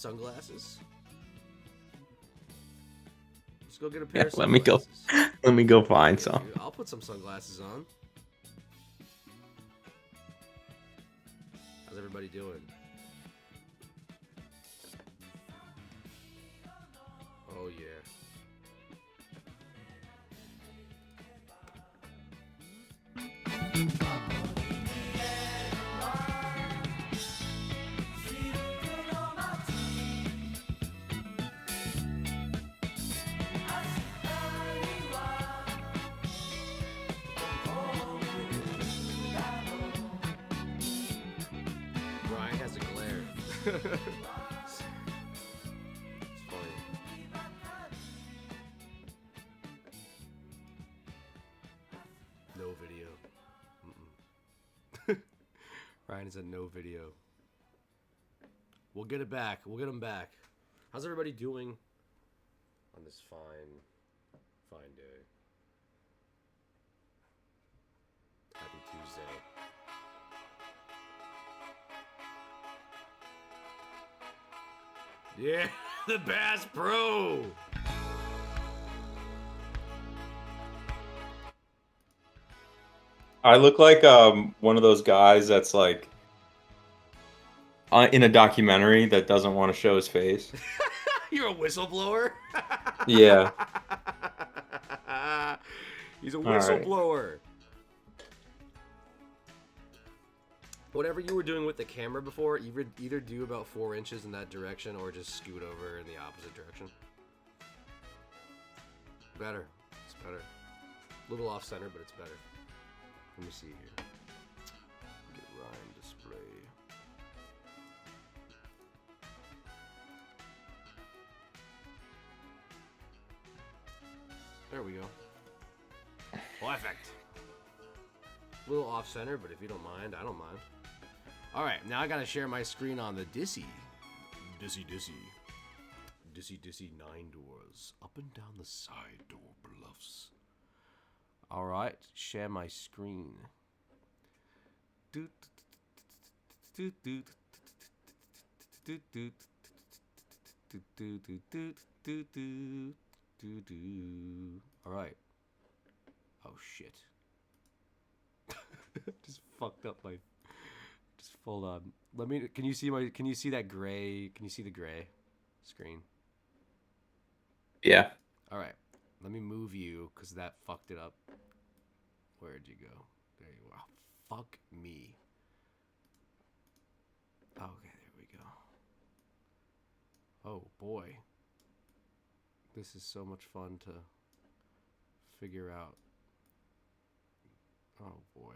sunglasses? Let's go get a pair of Let me go. sunglasses. Let me go find Yeah, some. dude, I'll put some sunglasses on. How's everybody doing? Oh yeah. Ryan has a glare. It's funny. No video. Ryan is a no video. We'll get it back. We'll get him back. How's everybody doing on this fine day? Happy Tuesday. Yeah, the Bass Pro. I look like one of those guys that's like in a documentary that doesn't want to show his face. You're a whistleblower? Yeah. He's a All right. whistleblower. Whatever you were doing with the camera before, either do about 4 inches in that direction or just scoot over in the opposite direction. Better. It's better. A little off center, but it's better. Let me see here. Get Ryan display. There we go. Perfect. A little off center, but if you don't mind, I don't mind. All right, now I gotta share my screen on the Dissy 9 doors, up and down the side door bluffs. All right, share my screen. All right. Oh shit. Just fucked up my. Just hold on. Let me. Can you see my? Can you see that gray? Can you see the gray screen? Yeah. All right. Let me move you because that fucked it up. Where'd you go? There you are. Fuck me. Okay, there we go. Oh boy. This is so much fun to figure out. Oh boy.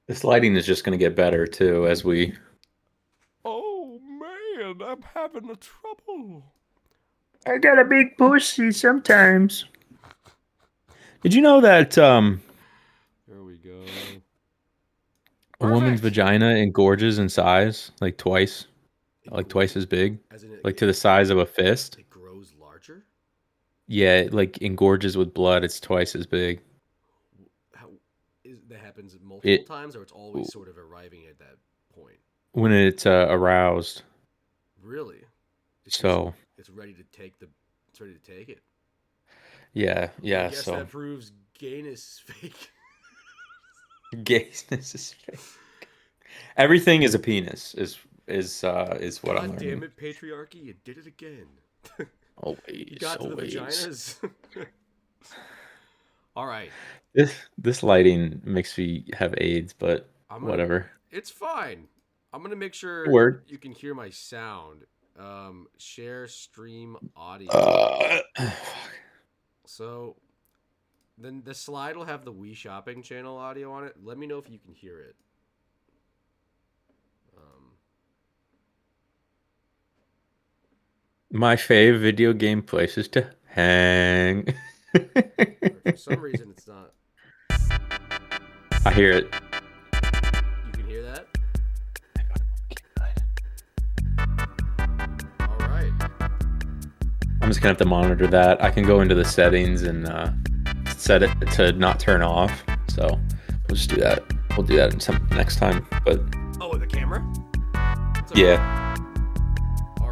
This lighting is just going to get better too as we. Oh man, I'm having a trouble. I got a big pussy sometimes. Did you know that There we go. a woman's Perfect. vagina engorges in size like twice as big, As in like to the size of a fist? it grows larger? Yeah, it like engorges with blood. It's twice as big. How that happens multiple It times, or it's always sort of arriving at that point? when it's aroused. Really? It's just, So it's ready to take it. yeah. I guess So that proves gayness is fake. gayness is fake. Everything is a penis. Is what I'm God learning. damn it, patriarchy! You did it again. Always, You got to the always. vaginas. All right. This lighting makes me have AIDS, but whatever. It's fine. I'm gonna make sure Word. you can hear my sound. Share stream audio. So then the slide will have the Wii Shopping channel audio on it. Let me know if you can hear it. My fave video game places to hang. For some reason, it's not. I hear it. You can hear that? All right. I'm just gonna have to monitor that. I can go into the settings and set it to not turn off. So we'll just do that. We'll do that next time. But oh, the camera? Okay. yeah. All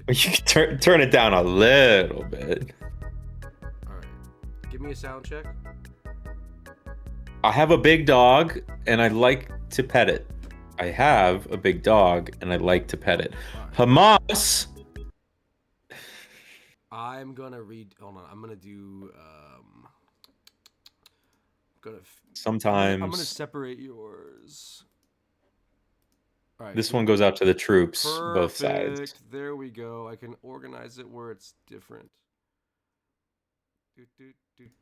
You can turn it down a little bit. All right. Give me a sound check. I have a big dog and I like to pet it. I have a big dog and I like to pet it. All right. Hamas. I'm gonna read. Hold on. I'm gonna do. Gonna. I'm gonna Sometimes separate yours. All right. this one goes out to the troops, both sides. Perfect. There we go. I can organize it where it's different. Do do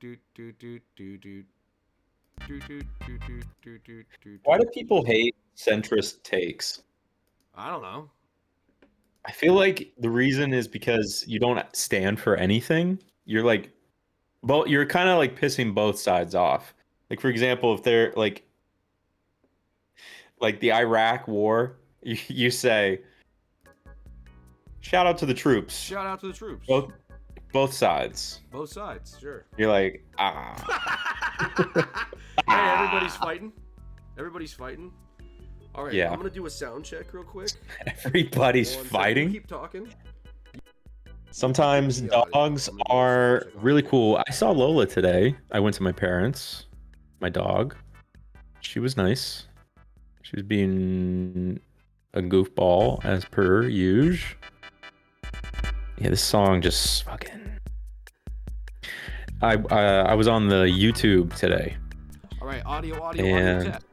do do do do do do. Why do people hate centrist takes? I don't know. I feel like the reason is because you don't stand for anything. You're like, you're kind of like pissing both sides off. Like, for example, if they're like the Iraq war, you say, shout out to the troops. Shout out to the troops. Both sides. Both sides, sure. You're like, Hey, everybody's fighting. Everybody's fighting. All right, yeah. I'm gonna do a sound check real quick. Everybody's fighting. Keep talking. Sometimes dogs are really cool. I saw Lola today. I went to my parents. My dog. She was nice. She was being a goofball as per usual. Yeah, this song just fucking. I was on the YouTube today. All right, audio tap.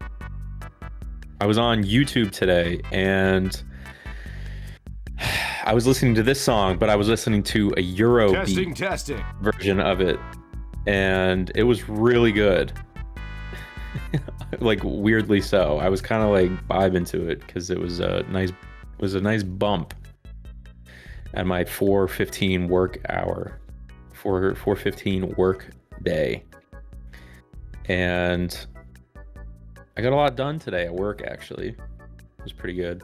I was on YouTube today and I was listening to this song, but I was listening to a Eurobeat version of it, and it was really good. Like weirdly so. I was kind of like vibing to it because it was a nice bump at my 4:15 work hour, 4:15 work day, and I got a lot done today at work. Actually, it was pretty good.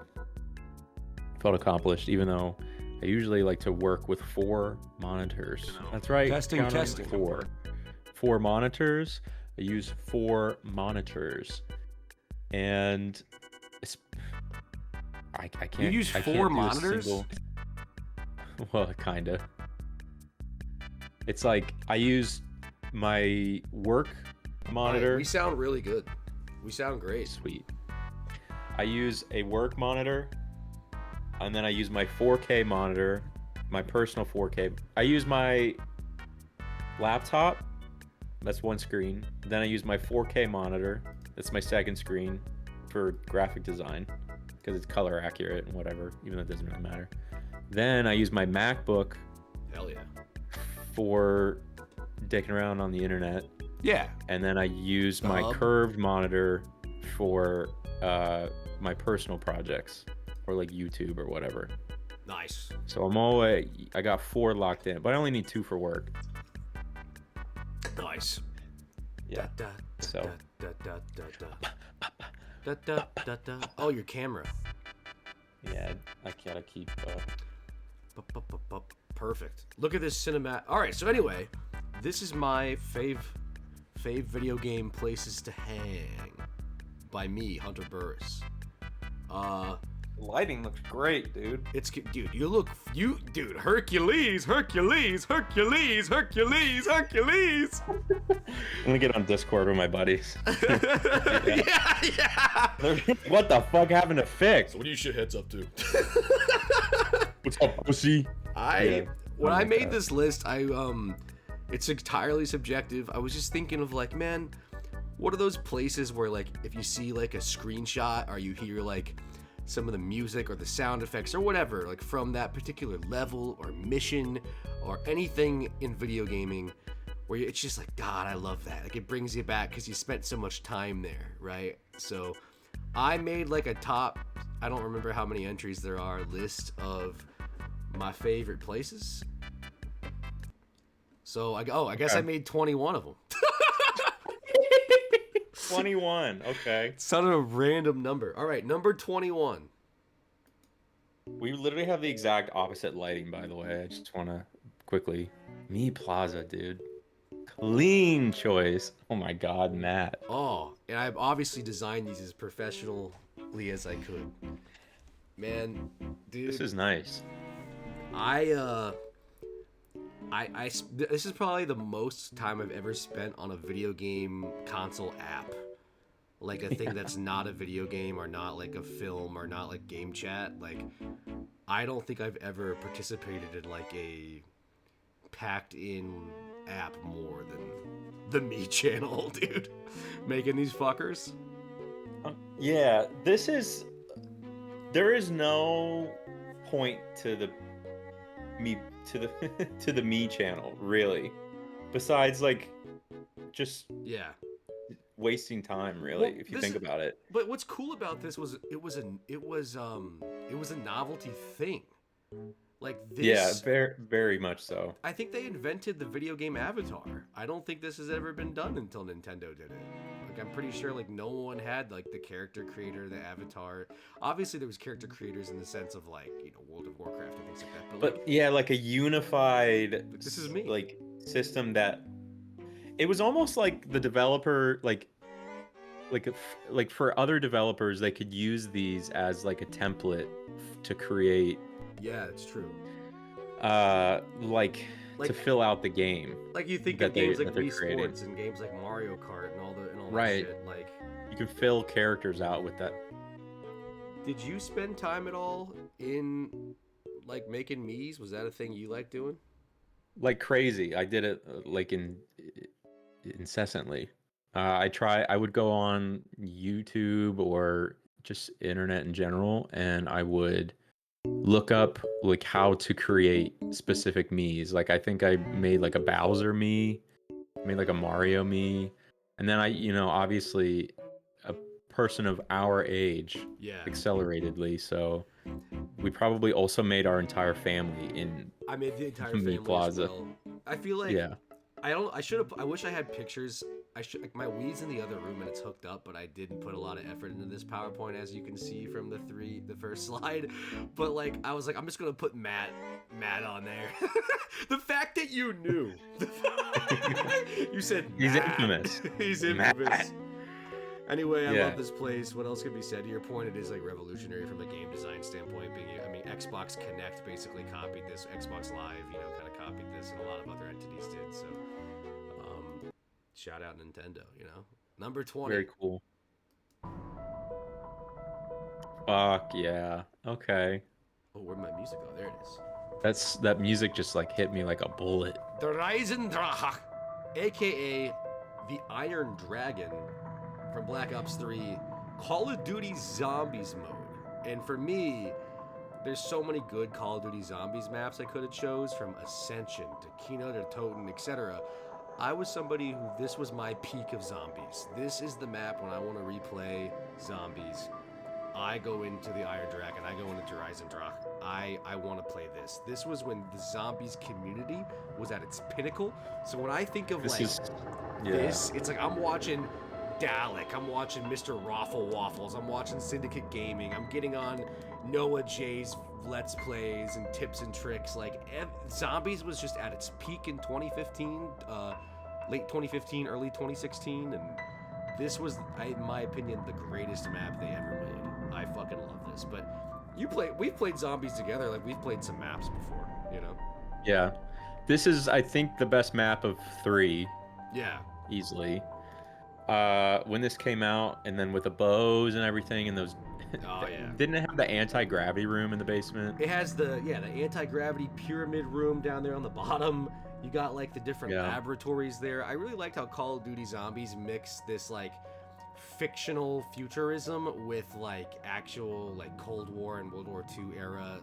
Felt accomplished, even though I usually like to work with 4 monitors. That's right. Testing. Four monitors. I use 4 monitors, and I can't. You use 4 monitors? Well, kinda. It's like I use my work monitor. Right, we sound really good. We sound great. Sweet. I use a work monitor, and then I use my 4K monitor, my personal 4K. I use my laptop. That's one screen. Then I use my 4K monitor. That's my second screen for graphic design because it's color accurate and whatever, even though it doesn't really matter. Then I use my MacBook. Hell yeah. For dicking around on the internet. Yeah. And then I use my curved monitor for my personal projects or like YouTube or whatever. Nice. So I got 4 locked in, but I only need 2 for work. Nice. Yeah. So. Oh, your camera. Yeah, I gotta keep. Perfect. Look at this cinematic. All right. So anyway, this is my fave video game places to hang by me, Hunter Burris. Lighting looks great, dude. Dude, dude, Hercules. I'm gonna get on Discord with my buddies. yeah. What the fuck happened to Fix? So what are you shitheads up to? What's up, pussy? When I made this list, it's entirely subjective. I was just thinking of like, man, what are those places where like if you see like a screenshot or you hear like some of the music or the sound effects or whatever, like from that particular level or mission or anything in video gaming where it's just like, God, I love that. Like it brings you back because you spent so much time there, right? So I made like a top, I don't remember how many entries there are, list of my favorite places. So I guess I made 21 of them. 21, okay. Sounded a random number. All right, number 21. We literally have the exact opposite lighting, by the way. I just want to quickly. Me Plaza, dude. Clean choice. Oh my God, Matt. Oh, and I've obviously designed these as professionally as I could. Man, dude. This is nice. I this is probably the most time I've ever spent on a video game console app. Like a thing that's not a video game or not like a film or not like game chat. Like I don't think I've ever participated in like a packed in app more than the Me channel, dude. Making these fuckers. Yeah, this is. There is no point to the me to the to the Me channel really, besides like just Yeah. wasting time really Well, if you think about it. but what's cool about this was it was a novelty thing. Like Yeah, this, very much so. I think they invented the video game avatar. I don't think this has ever been done until Nintendo did it. Like I'm pretty sure like no one had like the character creator, the avatar. Obviously there was character creators in the sense of like, World of Warcraft and things like that. But like Yeah, like a unified this is me. like system that it was almost like the developer like for other developers they could use these as like a template to create Yeah, it's true. like Like to fill out the game like you think that of games they like that they're Wii creating. Sports and games like Mario Kart and all that Right. shit. Like You can fill characters out with that. did you spend time at all in like making Mii's? Was that a thing you like doing? Like crazy. I did it like incessantly. I would go on YouTube or just internet in general, and I would look up like how to create specific Mii's. Like I think I made like a Bowser Mii, made like a Mario Mii, and then obviously a person of our age Yeah. acceleratedly, so we probably also made our entire family in I made the entire Mii family Plaza. as well. I feel like Yeah. I should have. I wish I had pictures. Like my Wii's in the other room and it's hooked up, but I didn't put a lot of effort into this PowerPoint, as you can see from the first slide. But like, I was like, I'm just gonna put Matt on there. The fact that you knew, you said He's Matt. infamous. He's infamous. Matt. Anyway, I Yeah. love this place. What else could be said? To your point, it is like revolutionary from a game design standpoint. Xbox Connect basically copied this. Xbox Live, kind of copied this, and a lot of other entities did. So, shout out Nintendo. Number 20. Very cool. Fuck yeah. Okay. Oh, where'd my music go? There it is. That music just like hit me like a bullet. The Reisendrache, aka the Iron Dragon from Black Ops 3, Call of Duty Zombies mode. And for me, there's so many good Call of Duty Zombies maps I could have chose, from Ascension to Kino to Toten, etc. I was somebody who, this was my peak of zombies. This is the map when I want to replay zombies. I go into the Iron Dragon. I go into Reisendrache. I want to play this. This was when the zombies community was at its pinnacle. So when I think of this, it's like I'm watching Dalek. I'm watching Mr. Raffle Waffles. I'm watching Syndicate Gaming. I'm getting on Noah J's Let's Plays and tips and tricks. Like, zombies was just at its peak in 2015, late 2015, early 2016, and this was, in my opinion, the greatest map they ever made. I fucking love this. But we've played zombies together. Like, we've played some maps before, Yeah. This is, I think, the best map of 3. Yeah. Easily. When this came out, and then with the bows and everything, and those. Oh yeah. Didn't it have the anti-gravity room in the basement? It has the anti-gravity pyramid room down there on the bottom. You got like the different laboratories there. I really liked how Call of Duty Zombies mixed this like fictional futurism with like actual like Cold War and World War II era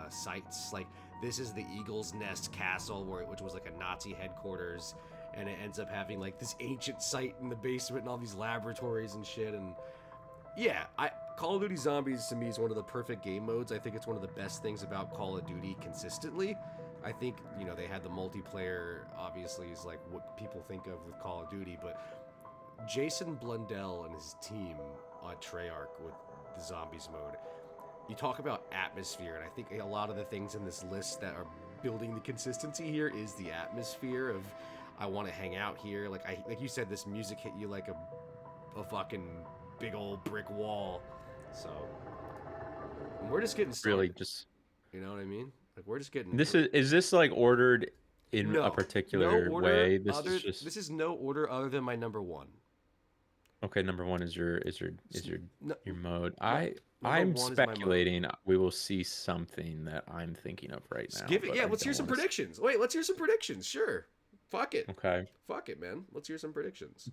sites. Like, this is the Eagle's Nest Castle, which was like a Nazi headquarters, and it ends up having like this ancient site in the basement and all these laboratories and shit. And yeah, Call of Duty Zombies to me is one of the perfect game modes. I think it's one of the best things about Call of Duty consistently. I think, they had the multiplayer, obviously, is like what people think of with Call of Duty, but Jason Blundell and his team on Treyarch with the Zombies mode, you talk about atmosphere, and I think a lot of the things in this list that are building the consistency here is the atmosphere of, I want to hang out here. Like you said, this music hit you like a fucking big old brick wall. So we're just getting started. Really, just You know what I mean? Like we're just getting Is this like ordered in a no particular order way? This is other. just This is no order other than my number one. okay. Number one is Just no, your mode. no, number I'm one is my mode. speculating we will see something that I'm thinking of right Just now, give it. but Yeah, I let's hear don't some want to. predictions. Wait, let's hear some predictions. Sure. Fuck it. Okay. Fuck it, man. Let's hear some predictions.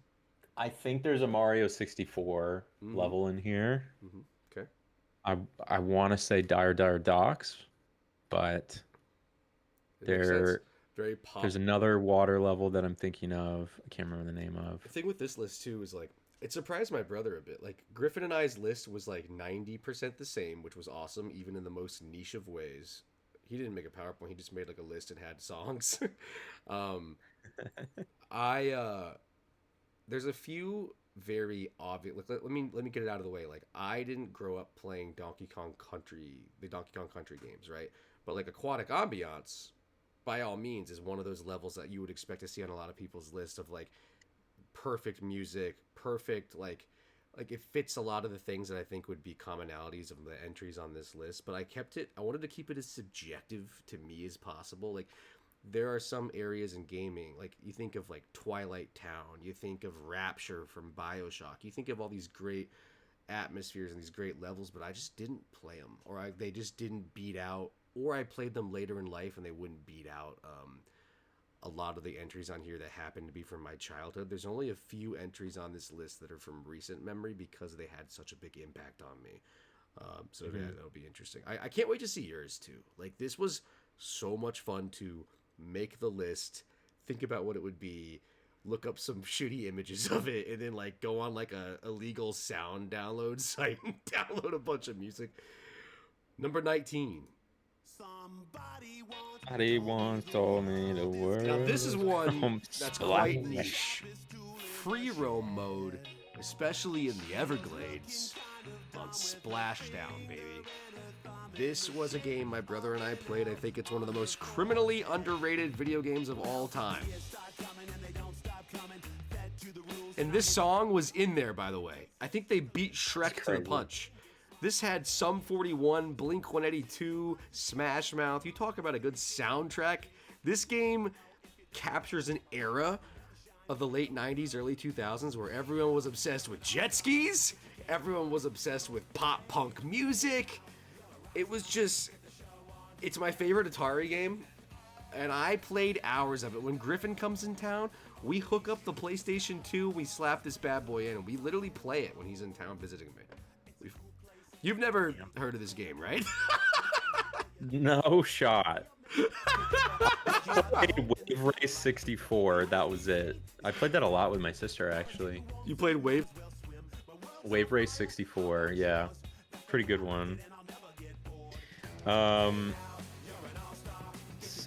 I think there's a Mario 64 Mm-hmm. level in here. Mm-hmm. Okay. I I want to say Dire Docks, but It makes sense. there Very there's pop. another water level that I'm thinking of. I can't remember the name of. The thing with this list too is like it surprised my brother a bit. Like Griffin and I's list was like 90% the same, which was awesome, even in the most niche of ways. He didn't make a PowerPoint. He just made like a list and had songs. um, I there's a few very obvious. Like, let me get it out of the way. Like I didn't grow up playing the Donkey Kong Country games, right? But like Aquatic Ambiance, by all means, is one of those levels that you would expect to see on a lot of people's list of like perfect music, perfect like it fits a lot of the things that I think would be commonalities of the entries on this list, but I wanted to keep it as subjective to me as possible. Like there are some areas in gaming, like you think of like Twilight Town, you think of Rapture from BioShock, you think of all these great atmospheres and these great levels, but I just didn't play them, they just didn't beat out, or I played them later in life and they wouldn't beat out a lot of the entries on here that happen to be from my childhood. There's only a few entries on this list that are from recent memory because they had such a big impact on me. So yeah, that'll be interesting. I can't wait to see yours too. Like this was so much fun to make the list, think about what it would be, look up some shitty images of it, and then like go on like a illegal sound download site and download a bunch of music. Number 19. Somebody once told me the word. Now this is one that's quite Splash. niche. Free roam mode, especially in the Everglades, on Splashdown, baby. This was a game my brother and I played. I think it's one of the most criminally underrated video games of all time. And this song was in there, by the way. I think they beat Shrek to the punch. This had Sum 41, Blink 182, Smash Mouth. You talk about a good soundtrack. This game captures an era of the late 90s, early 2000s where everyone was obsessed with jet skis. Everyone was obsessed with pop punk music. It was just, it's my favorite Atari game. And I played hours of it. When Griffin comes in town, we hook up the PlayStation 2, we slap this bad boy in, and we literally play it when he's in town visiting me. You've never heard of this game, right? No shot. I played Wave Race 64. That was it. I played that a lot with my sister, actually. You played Wave? Wave Race 64, yeah. Pretty good one.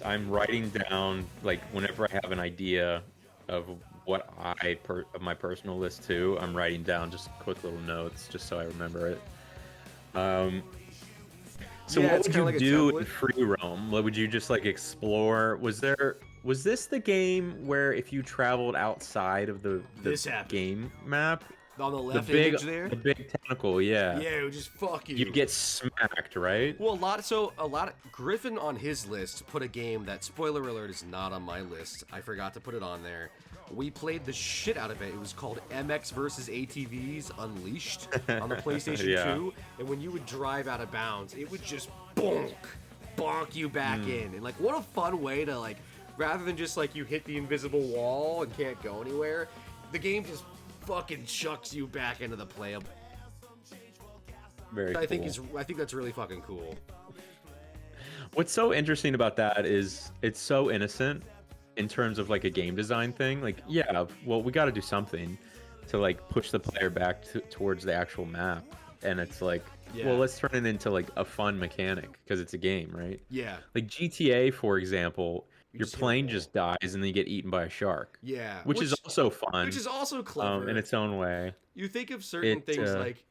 I'm writing down, like, whenever I have an idea of what of my personal list too, I'm writing down just quick little notes just so I remember it. So Yeah, what it's would you kinda like a do in template. free roam? Like, would you just like explore? Was this the game where if you traveled outside of the This happened. game map, On the left the image there? big tentacle, yeah, Yeah, it would just fuck you. you get smacked, right? Well, a lot of Griffin on his list put a game that, spoiler alert, is not on my list. I forgot to put it on there. We played the shit out of it. It was called MX versus ATVs Unleashed on the PlayStation Yeah. 2. And when you would drive out of bounds, it would just bonk you back in. And like, what a fun way to like, rather than just like you hit the invisible wall and can't go anywhere, the game just fucking chucks you back into the playable. Very cool. I think that's really fucking cool. What's so interesting about that is it's so innocent in terms of like a game design thing. Like, yeah, well, we got to do something to like push the player back towards the actual map, and it's like, Yeah. well, let's turn it into like a fun mechanic because it's a game, right? Yeah. Like GTA, for example, your just hit a plane wall. just dies and then you get eaten by a shark. Yeah. Which is also fun, Which is also clever. in its own way. You think of certain It, things like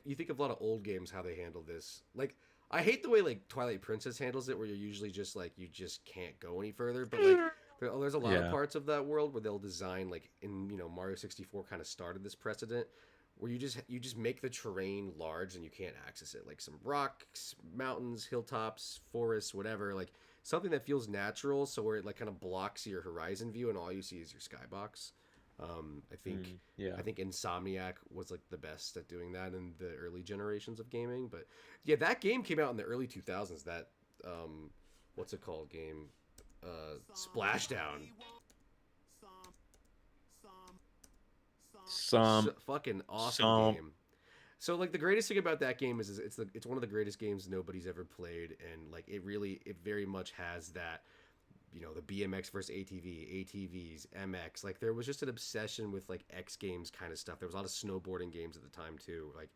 you think of a lot of old games how they handle this. Like I hate the way like Twilight Princess handles it, where you're usually just like you just can't go any further. But like there's a lot of Yeah. parts of that world where they'll design like in Mario 64 kind of started this precedent where you just make the terrain large and you can't access it, like some rocks, mountains, hilltops, forests, whatever, like something that feels natural, so where it like kind of blocks your horizon view and all you see is your skybox. I think Yeah. I think Insomniac was like the best at doing that in the early generations of gaming. But yeah, that game came out in the early 2000s. That what's it called game? Splashdown. Some Fucking awesome some game. So like the greatest thing about that game is it's one of the greatest games nobody's ever played, and like it very much has that, the BMX versus ATVs, MX. Like there was just an obsession with like X Games kind of stuff. There was a lot of snowboarding games at the time too. Like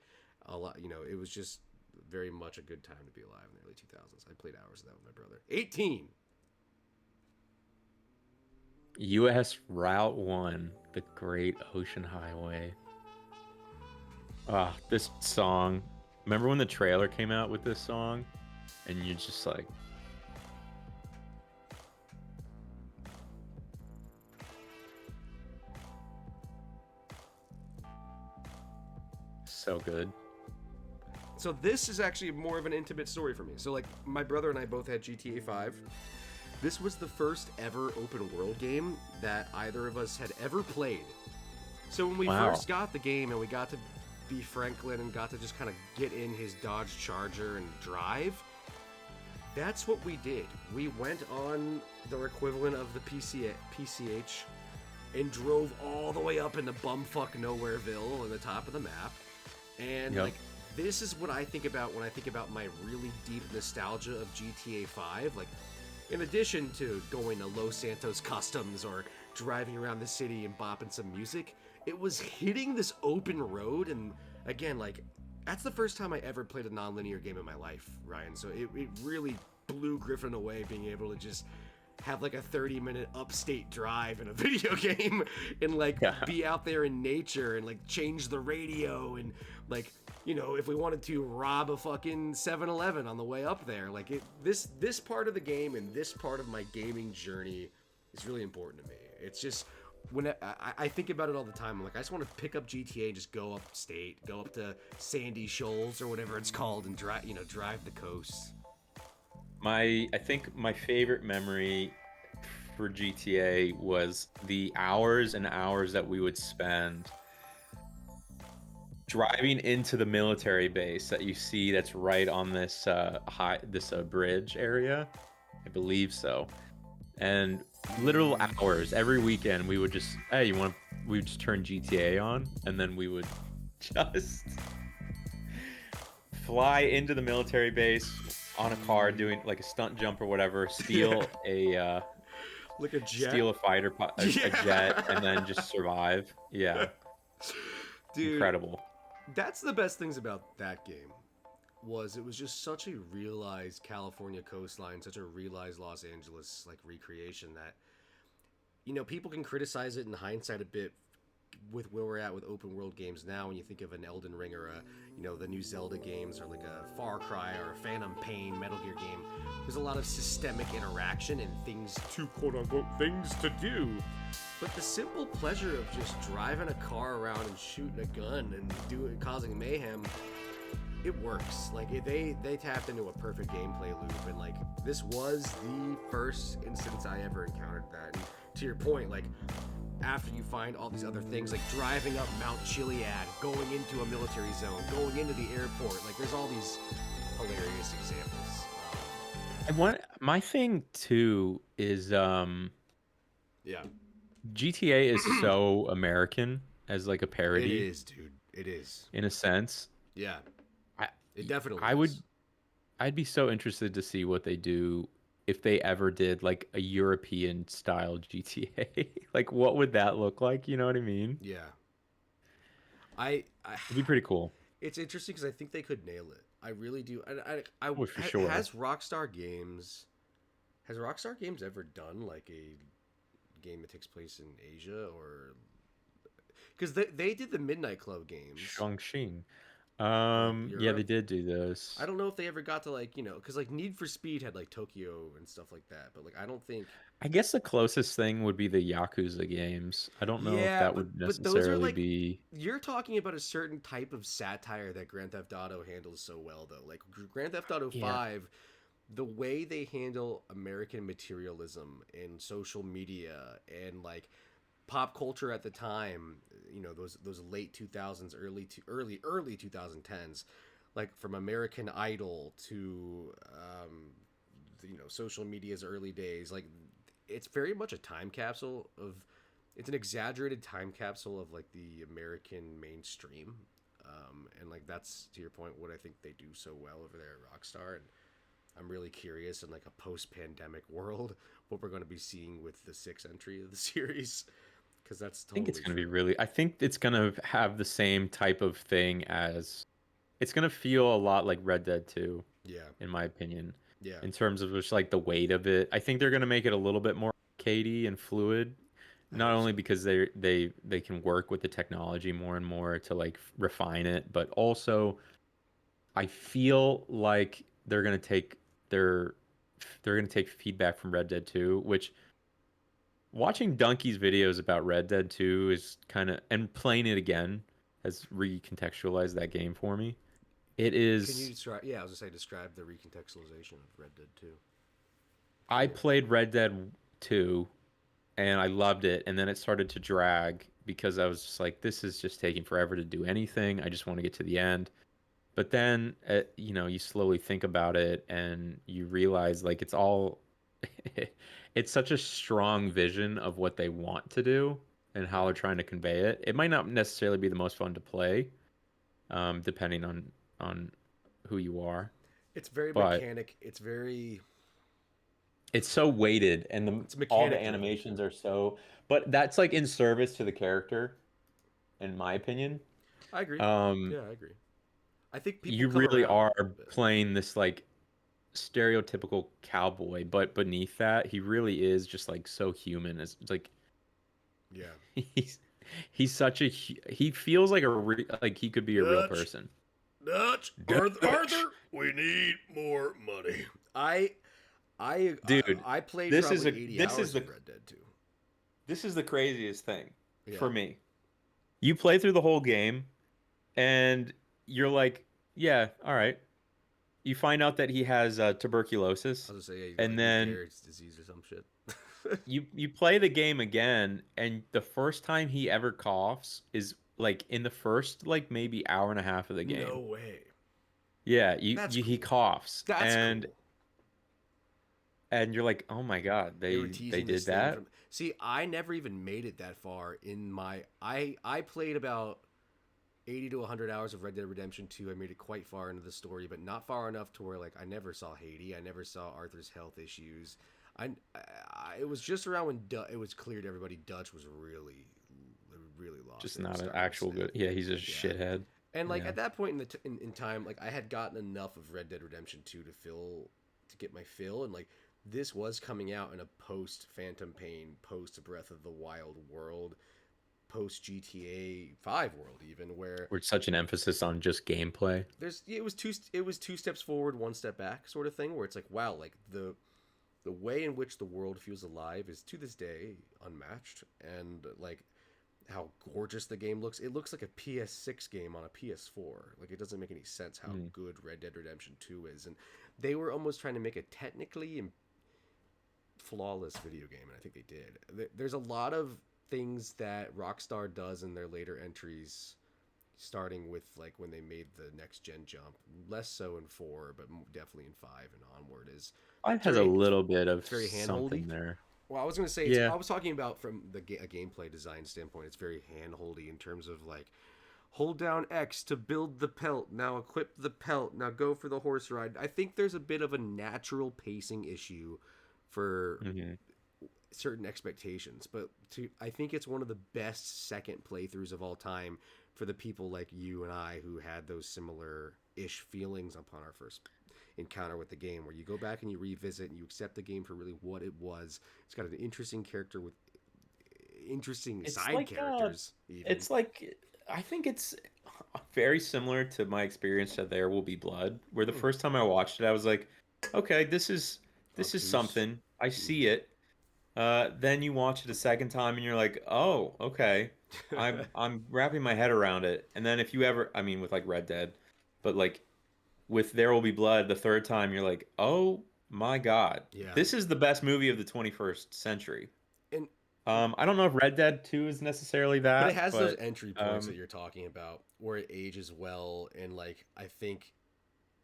a lot, it was just very much a good time to be alive in the early 2000s. I played hours of that with my brother. 18. US Route 1, the Great Ocean Highway. Ah, this song. Remember when the trailer came out with this song? And you're just like, so good. So this is actually more of an intimate story for me. So like my brother and I both had GTA 5. This was the first ever open world game that either of us had ever played. So when we Wow. first got the game and we got to be Franklin and got to just kind of get in his Dodge Charger and drive, that's what we did. We went on the equivalent of the PCH and drove all the way up into bumfuck Nowhereville on the top of the map. And Yep. like this is what I think about when I think about my really deep nostalgia of GTA 5. Like in addition to going to Los Santos Customs or driving around the city and bopping some music, it was hitting this open road. And again, like that's the first time I ever played a non-linear game in my life, Ryan. So it really blew Griffin away, being able to just have like a 30-minute upstate drive in a video game and like be out there in nature and like change the radio and like, if we wanted to rob a fucking 7-Eleven on the way up there. Like this part of the game and this part of my gaming journey is really important to me. It's just when I think about it all the time, I'm like, I just want to pick up GTA and just go upstate, go up to Sandy Shoals or whatever it's called, and drive the coast. I think my favorite memory for GTA was the hours and hours that we would spend driving into the military base that you see that's right on this bridge area. I believe so. And literal hours every weekend we would just, hey, we would just turn GTA on, and then we would just fly into the military base on a car doing like a stunt jump or whatever, steal a like a jet, steal a a jet, and then just survive. Yeah, dude, incredible. That's the best things about that game. It was just such a realized California coastline, such a realized Los Angeles like recreation that people can criticize it in hindsight a bit with where we're at with open world games now. When you think of an Elden Ring or the new Zelda games, or like a Far Cry or a Phantom Pain Metal Gear game, there's a lot of systemic interaction and things to quote unquote things to do. But the simple pleasure of just driving a car around and shooting a gun and causing mayhem, it works. Like they tapped into a perfect gameplay loop, and like this was the first instance I ever encountered that. And to your point, like after you find all these other things, like driving up Mount Chiliad, going into a military zone, going into the airport, like there's all these hilarious examples. My thing too is Yeah, GTA is so American as like a parody. it is, dude. It is, in a sense. yeah. I It definitely I is. would I'd be so interested to see what they do if they ever did like a European style GTA. Like what would that look like? You know what I mean? Yeah. I It'd be pretty cool. It's interesting because I think they could nail it. I really do. Oh, for sure. Has Rockstar Games ever done like a game that takes place in Asia, or because they did the Midnight Club games? Shang-Chi. like Yeah, they Europe. did do I those. don't know if they ever got to like because like Need for Speed had like Tokyo and stuff like that, but like I don't think. I guess the closest thing would be the Yakuza games. I don't know if Yeah, that but would those are necessarily like be. you're talking about a certain type of satire that Grand Theft Auto handles so well though. Like Grand Theft Auto Yeah. 5, the way they handle American materialism and social media and like pop culture at the time, those late 2000s, early 2010s, like from American Idol to social media's early days, like it's very much a time capsule of it's an exaggerated time capsule of like the American mainstream. And like that's to your point what I think they do so well over there at Rockstar. And I'm really curious in like a post-pandemic world what we're going to be seeing with the sixth entry of the series because that's I think it's totally going to be true. really. I think it's going to have the same type of thing as. It's going to feel a lot like Red Dead 2, Yeah, in my opinion, yeah, in terms of just like the weight of it. I think they're going to make it a little bit more arcadey and fluid, I not hope only so. because they can work with the technology more and more to like refine it, but also I feel like their they're going to take feedback from Red Dead 2, which watching Donkey's videos about Red Dead 2 is kind of and playing it again has recontextualized that game for me. It Can you is describe? Yeah, I was gonna say describe the recontextualization of Red Dead Two I for me. played Red Dead 2 and I loved it and then it started to drag because I was just like this is just taking forever to do anything. I just want to get to the end. But then you slowly think about it and you realize like it's all it's such a strong vision of what they want to do and how Yeah, they're trying to convey it. It might not necessarily be the most fun to play, depending on who you are, it's very but mechanic. It's very it's so weighted and it's all the mechanic driven. animations are so. But that's like in service to the character, in my opinion. I agree. Um, Yeah, I agree. I think people you come really around are a bit. playing this like stereotypical cowboy, but beneath that, he really is just like so human. It's like Yeah. he's he's such a he feels like like he could be a real Dutch, person. Dutch, Dutch. Arthur, we need more money. I I Dude, I played probably 80 this is hours the of Red Dead 2. craziest thing Yeah. for me. You play through the whole game and you're like, yeah, all right. You find out that he has I tuberculosis, was gonna say, yeah, he's got and like Lou then Gehrig's disease or some shit. you play the game again, and the first time he ever coughs is like in the first like maybe hour and a half of the No game. way. Yeah, That's he cool. coughs, That's cool. and you're like, oh my God, They were they teasing did this thing that. from. See, I never even made it that far in my. I played about 80 to 100 hours of Red Dead Redemption 2. I made it quite far into the story, but not far enough to where like I never saw Haiti. I never saw Arthur's health issues. It was just around when it was clear to everybody Dutch was really lost Just and it was not an starting to actual snap. good. Yeah, he's a Yeah. shithead. And like Yeah, at that point in time, like I had gotten enough of Red Dead Redemption 2 to get my fill, and like this was coming out in a post Phantom Pain, post Breath of the Wild world, post GTA 5 world, even where we're such an emphasis on just gameplay. it was two steps forward, one step back, sort of thing, where it's like wow, like the way in which the world feels alive is to this day unmatched, and like how gorgeous the game looks. It looks like a PS6 game on a PS4. Like it doesn't make any sense how Mm. good Red Dead Redemption 2 is. And they were almost trying to make a technically flawless video game, and I think they did. There's a lot of things that Rockstar does in their later entries, starting with like when they made the next gen jump. Less so in 4, but definitely in 5 and onward. Is It it's has a very little bit of it's very handholdy. something there. Well, I was gonna say it's. Yeah, I was talking about from a gameplay design standpoint. It's very handholdy in terms of like, hold down X to build the pelt. Now equip the pelt. Now go for the horse ride. I think there's a bit of a natural pacing issue for hmm certain expectations, but I think it's one of the best second playthroughs of all time for the people like you and I who had those similar ish feelings upon our first encounter with the game, where you go back and you revisit and you accept the game for really what it was. It's got an interesting character with interesting it's side like characters even. it's like I think it's. very similar to my experience at There Will Be Blood, where the Hmm. first time I watched it, I was like, okay, this is Obtuse. something. I Hmm. see it. Then you watch it a second time and you're like, oh, okay. I'm wrapping my head around it. And then if you ever, I mean, with like Red Dead, but like with There Will Be Blood, the third time you're like, oh my God, Yeah. this is the best movie of the 21st century. And I don't know if Red Dead 2 is necessarily but it that, has those but entry points that um, you're talking about where it ages well, and like I think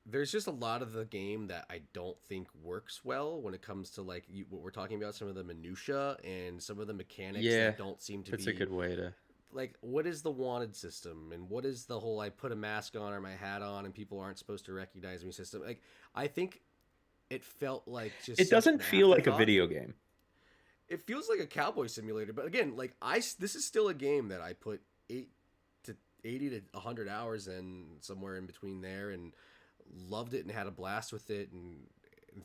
there's just a lot of the game that I don't think works well when it comes to like what we're talking about, some of the minutia and some of the mechanics yeah, that don't seem to that's a be good way to. like, what is the wanted system and what is the whole I put a mask on or my hat on and people aren't supposed to recognize me system. Like, I think it felt like just It such an doesn't feel like a afterthought. video game. It feels like a cowboy simulator, but again, like this is still a game that I put 8 to 80 to 100 hours in, somewhere in between there, and loved it and had a blast with it. And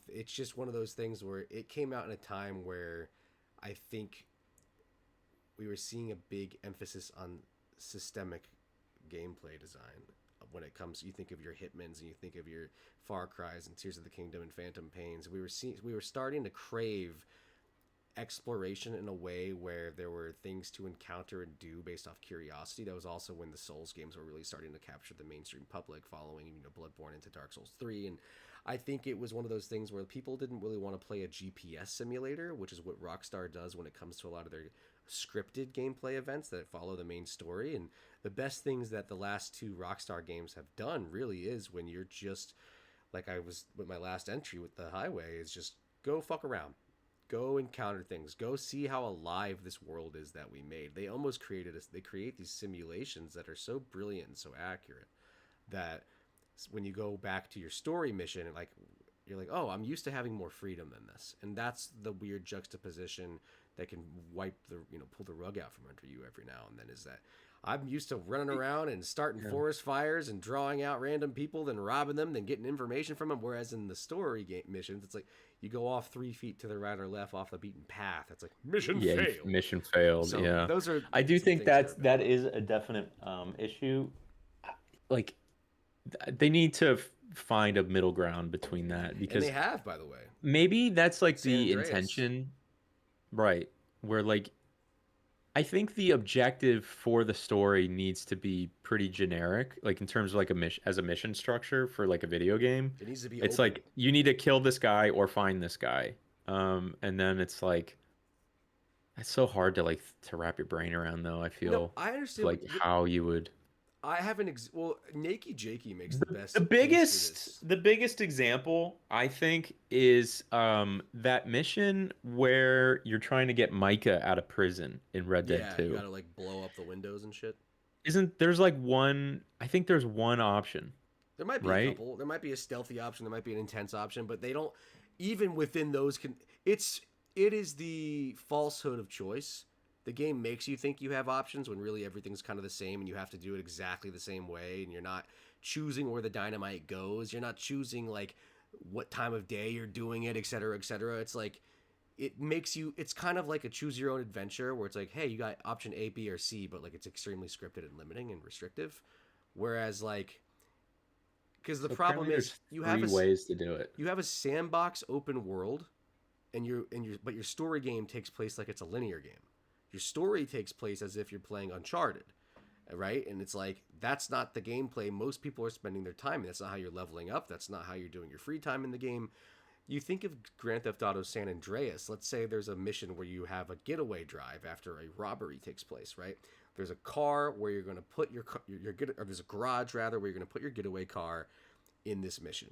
it's just one of those things where it came out in a time where I think we were seeing a big emphasis on systemic gameplay design. When it comes, you think of your Hitmans and you think of your Far Cries and Tears of the Kingdom and Phantom Pains. We were starting to crave exploration in a way where there were things to encounter and do based off curiosity. That was also when the Souls games were really starting to capture the mainstream public, following Bloodborne into Dark Souls 3. And I think it was one of those things where people didn't really want to play a GPS simulator, which is what Rockstar does when it comes to a lot of their scripted gameplay events that follow the main story. And the best things that the last two Rockstar games have done really is when you're just like I was with my last entry with the highway, is just go fuck around, go encounter things, go see how alive this world is that we made. They almost created they create these simulations that are so brilliant and so accurate that when you go back to your story mission, like you're like, oh, I'm used to having more freedom than this. And that's the weird juxtaposition that can wipe the pull the rug out from under you every now and then, is that I'm used to running around and starting Yeah. forest fires and drawing out random people, then robbing them, then getting information from them. Whereas in the story game missions, it's like you go off 3 feet to the right or left off the beaten path. It's like mission Yeah, failed. mission failed. So Yeah, those are I do some think things that are that valid, is a definite issue. Like they need to find a middle ground between that and they because have, by the way, maybe that's like San the Andreas. intention, right? Where like I think the objective for the story needs to be pretty generic, like in terms of like a mission as a mission structure for like a video game. It needs to be It's open. like you need to kill this guy or find this guy. And then it's like it's so hard to like to wrap your brain around though, I No, feel, I of understand like how you would I haven't. Well, Nakey Jakey makes the the best case for biggest this. the biggest example I think is that mission where you're trying to get Micah out of prison in Red Dead Yeah, you 2. gotta like blow up the windows and shit. Isn't there's like one I think there's one option, There might be a right? couple. There might be a stealthy option. There might be an intense option, but they don't. Even within those, it's it is the falsehood of choice. The game makes you think you have options when really everything's kind of the same, and you have to do it exactly the same way. And you're not choosing where the dynamite goes. You're not choosing like what time of day you're doing it, et cetera, et cetera. It's like it makes you. It's kind of like a choose your own adventure where it's like, hey, you got option A, B, or C, but like it's extremely scripted and limiting and restrictive. Whereas like because the So problem apparently is there's three ways to do it. you have a sandbox open world, and your story game takes place like it's a linear game. Your story takes place as if you're playing Uncharted, right? And it's like that's not the gameplay most people are spending their time in. That's not how you're leveling up. That's not how you're doing your free time in the game. You think of Grand Theft Auto San Andreas. Let's say there's a mission where you have a getaway drive after a robbery takes place, right? There's a car where you're going to put or there's a garage rather where you're going to put your getaway car in this mission.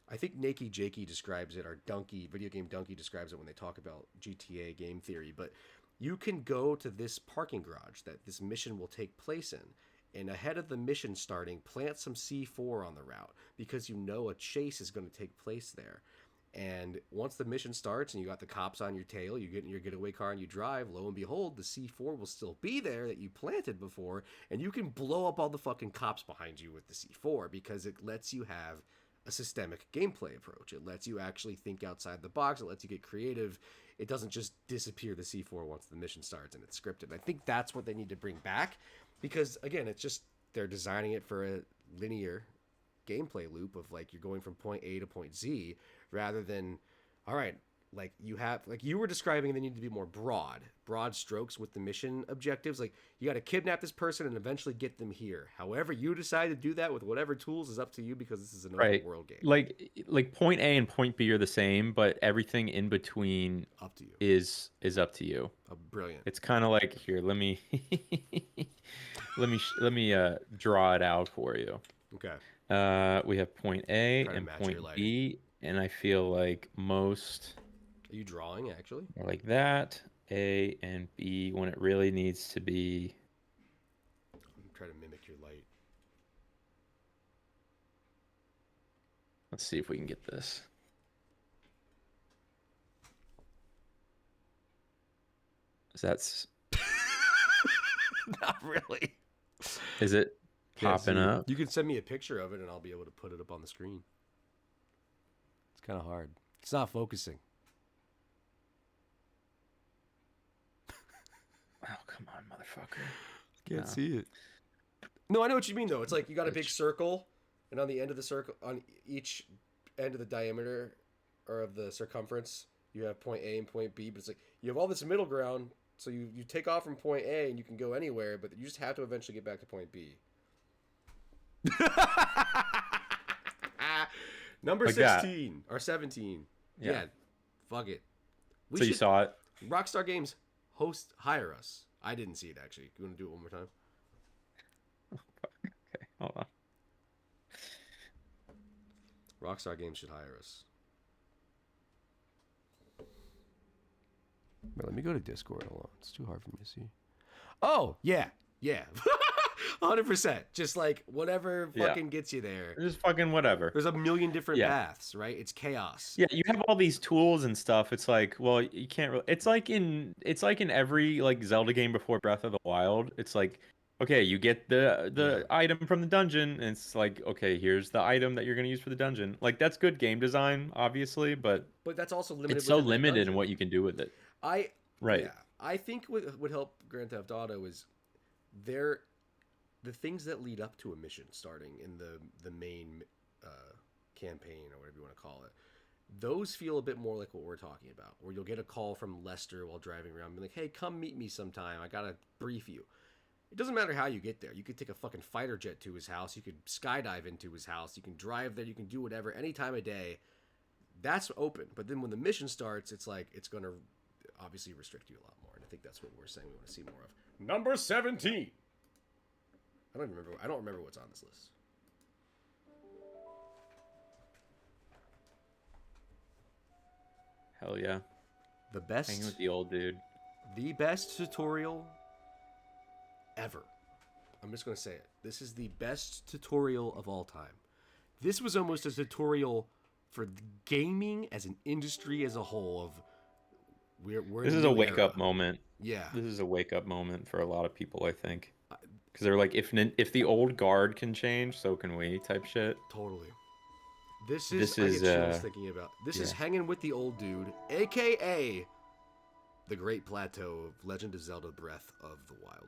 I think Nakey Jakey describes it, or Donkey, Video Game Donkey describes it when they talk about GTA game theory, but you can go to this parking garage that this mission will take place in, and ahead of the mission starting, plant some C4 on the route because you know a chase is going to take place there. And once the mission starts and you got the cops on your tail, you get in your getaway car and you drive, lo and behold, the C4 will still be there that you planted before, and you can blow up all the fucking cops behind you with the C4 because it lets you have a systemic gameplay approach. It lets you actually think outside the box. It lets you get creative. It doesn't just disappear the C4 once the mission starts and it's scripted. I think that's what they need to bring back because, again, it's just they're designing it for a linear gameplay loop of like you're going from point A to point Z rather than, all right, like you have, like you were describing, they need to be more broad strokes with the mission objectives. Like you got to kidnap this person and eventually get them here. However, you decide to do that with whatever tools is up to you because this is an open Right. world game. Like point A and point B are the same, but everything in between Up to you. is up to you. Brilliant. It's kind of like here, let me let me draw it out for you. Okay. We have point A Trying to and match point your lighting. B, and I feel like most Are you drawing actually? are like that, A and B, when it really needs to be. I'm trying to mimic your light. Let's see if we can get this. That's Not really. is it popping up? You can send me a picture of it and I'll be able to put it up on the screen. It's kind of hard. It's not focusing. Oh, come on, motherfucker. Can't No. see it. No, I know what you mean though. It's like you got a big circle, and on the end of the circle, on each end of the diameter or of the circumference, you have point A and point B. But it's like you have all this middle ground, so you take off from point A and you can go anywhere, but you just have to eventually get back to point B. Number Like that. 16 or 17. Yeah. Yeah. Fuck it. So you saw it? Rockstar Games hire us. I didn't see it actually. You want to do it one more time? Okay, hold on. Rockstar Games should hire us. But let me go to Discord. Hold on. It's too hard for me to see. Oh, yeah. Yeah. 100%. Just like whatever fucking gets you there. Just fucking whatever. There's a million different paths, right? It's chaos. Yeah, you have all these tools and stuff. It's like, well, you can't really. It's like in every like Zelda game before Breath of the Wild. It's like, okay, you get the item from the dungeon, and it's like, okay, here's the item that you're gonna use for the dungeon. Like that's good game design, obviously, but that's also limited. It's so within the limited in dungeon. what you can do with it. Yeah, I think what would help Grand Theft Auto is the things that lead up to a mission starting in the main campaign or whatever you want to call it. Those feel a bit more like what we're talking about, where you'll get a call from Lester while driving around, and be like, "Hey, come meet me sometime. I gotta brief you." It doesn't matter how you get there. You could take a fucking fighter jet to his house. You could skydive into his house. You can drive there. You can do whatever any time of day. That's open. But then when the mission starts, it's like it's gonna obviously restrict you a lot more. And I think that's what we're saying we want to see more of. Number 17. I don't remember what's on this list. Hell yeah. The best. Hanging with the old dude. The best tutorial ever. I'm just going to say it. This is the best tutorial of all time. This was almost a tutorial for gaming as an industry as a whole. Of we're This is a wake up moment. Yeah. This is a wake up moment for a lot of people, I think. Because they're like, if the old guard can change, so can we, type shit. Totally. This is I get chills thinking about. This is Hanging with the Old Dude, aka the Great Plateau of Legend of Zelda: Breath of the Wild.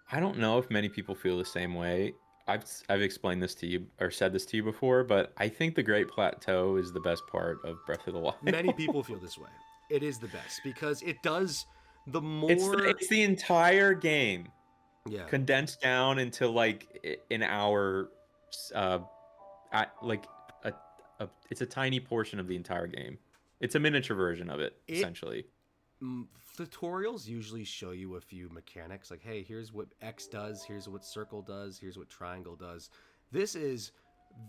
I don't know if many people feel the same way. I've explained this to you or said this to you before, but I think the Great Plateau is the best part of Breath of the Wild. Many people feel this way. It is the best because it does the more. It's the entire game. Yeah. Condensed down into like an hour, it's a tiny portion of the entire game. It's a miniature version of it, essentially. Tutorials usually show you a few mechanics, like, hey, here's what X does, here's what circle does, here's what triangle does. This is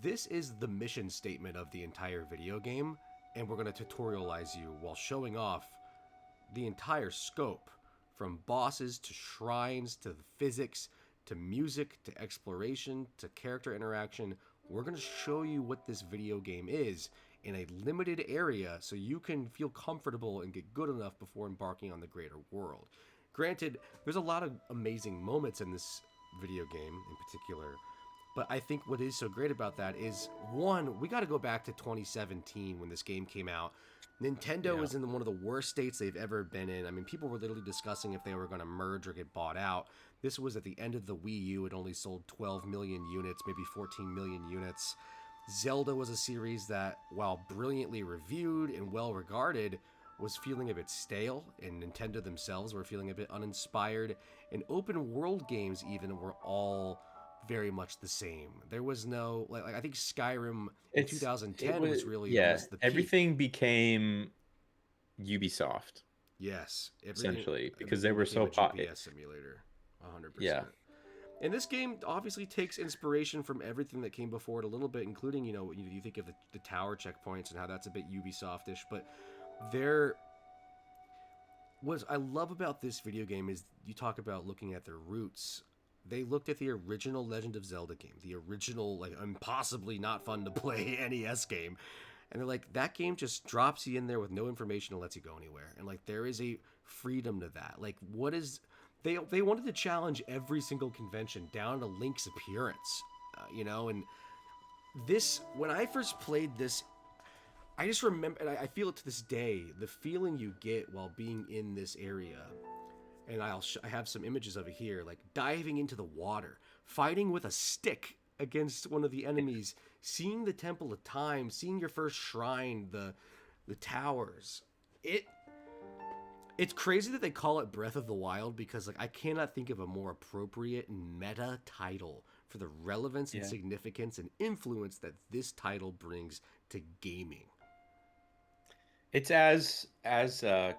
the mission statement of the entire video game, and we're going to tutorialize you while showing off the entire scope. From bosses to shrines to the physics to music to exploration to character interaction, we're going to show you what this video game is in a limited area so you can feel comfortable and get good enough before embarking on the greater world. Granted, there's a lot of amazing moments in this video game in particular, but I think what is so great about that is, one, we got to go back to 2017 when this game came out. Nintendo is in one of the worst states they've ever been in. I mean, people were literally discussing if they were going to merge or get bought out. This was at the end of the Wii U. It only sold 12 million units, maybe 14 million units. Zelda was a series that, while brilliantly reviewed and well regarded, was feeling a bit stale, and Nintendo themselves were feeling a bit uninspired, and open world games even were all very much the same. There was no like I think Skyrim in It 2010 was, was really yeah, almost the peak. everything became Ubisoft Yes, essentially because they everything were became so a GPS simulator, 100%. yeah. And this game obviously takes inspiration from everything that came before it a little bit, including, you think of the tower checkpoints and how that's a bit Ubisoftish, but there what I love about this video game is you talk about looking at their roots. They looked at the original Legend of Zelda game, the original, like, impossibly not fun to play NES game. And they're like, that game just drops you in there with no information and lets you go anywhere. And, like, there is a freedom to that. Like, what is. They wanted to challenge every single convention down to Link's appearance, and this, when I first played this, I just remember, and I feel it to this day, the feeling you get while being in this area. And I have some images of it here, like diving into the water, fighting with a stick against one of the enemies, seeing the Temple of Time, seeing your first shrine, the towers. It's crazy that they call it Breath of the Wild because like I cannot think of a more appropriate meta title for the relevance and Yeah. significance and influence that this title brings to gaming. It's as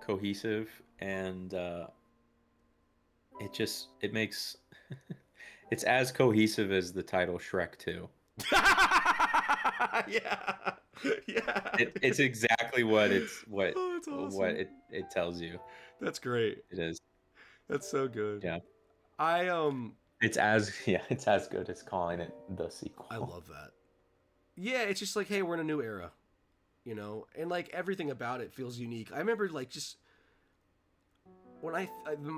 cohesive and it makes it's as cohesive as the title Shrek 2. Yeah. Yeah. It's exactly what Oh, that's what awesome. it tells you. That's great. It is. That's so good. Yeah. I It's as yeah, it's as good as calling it the I sequel. love that. Yeah, it's just like, hey, we're in a new era, and like everything about it feels unique. I remember like just when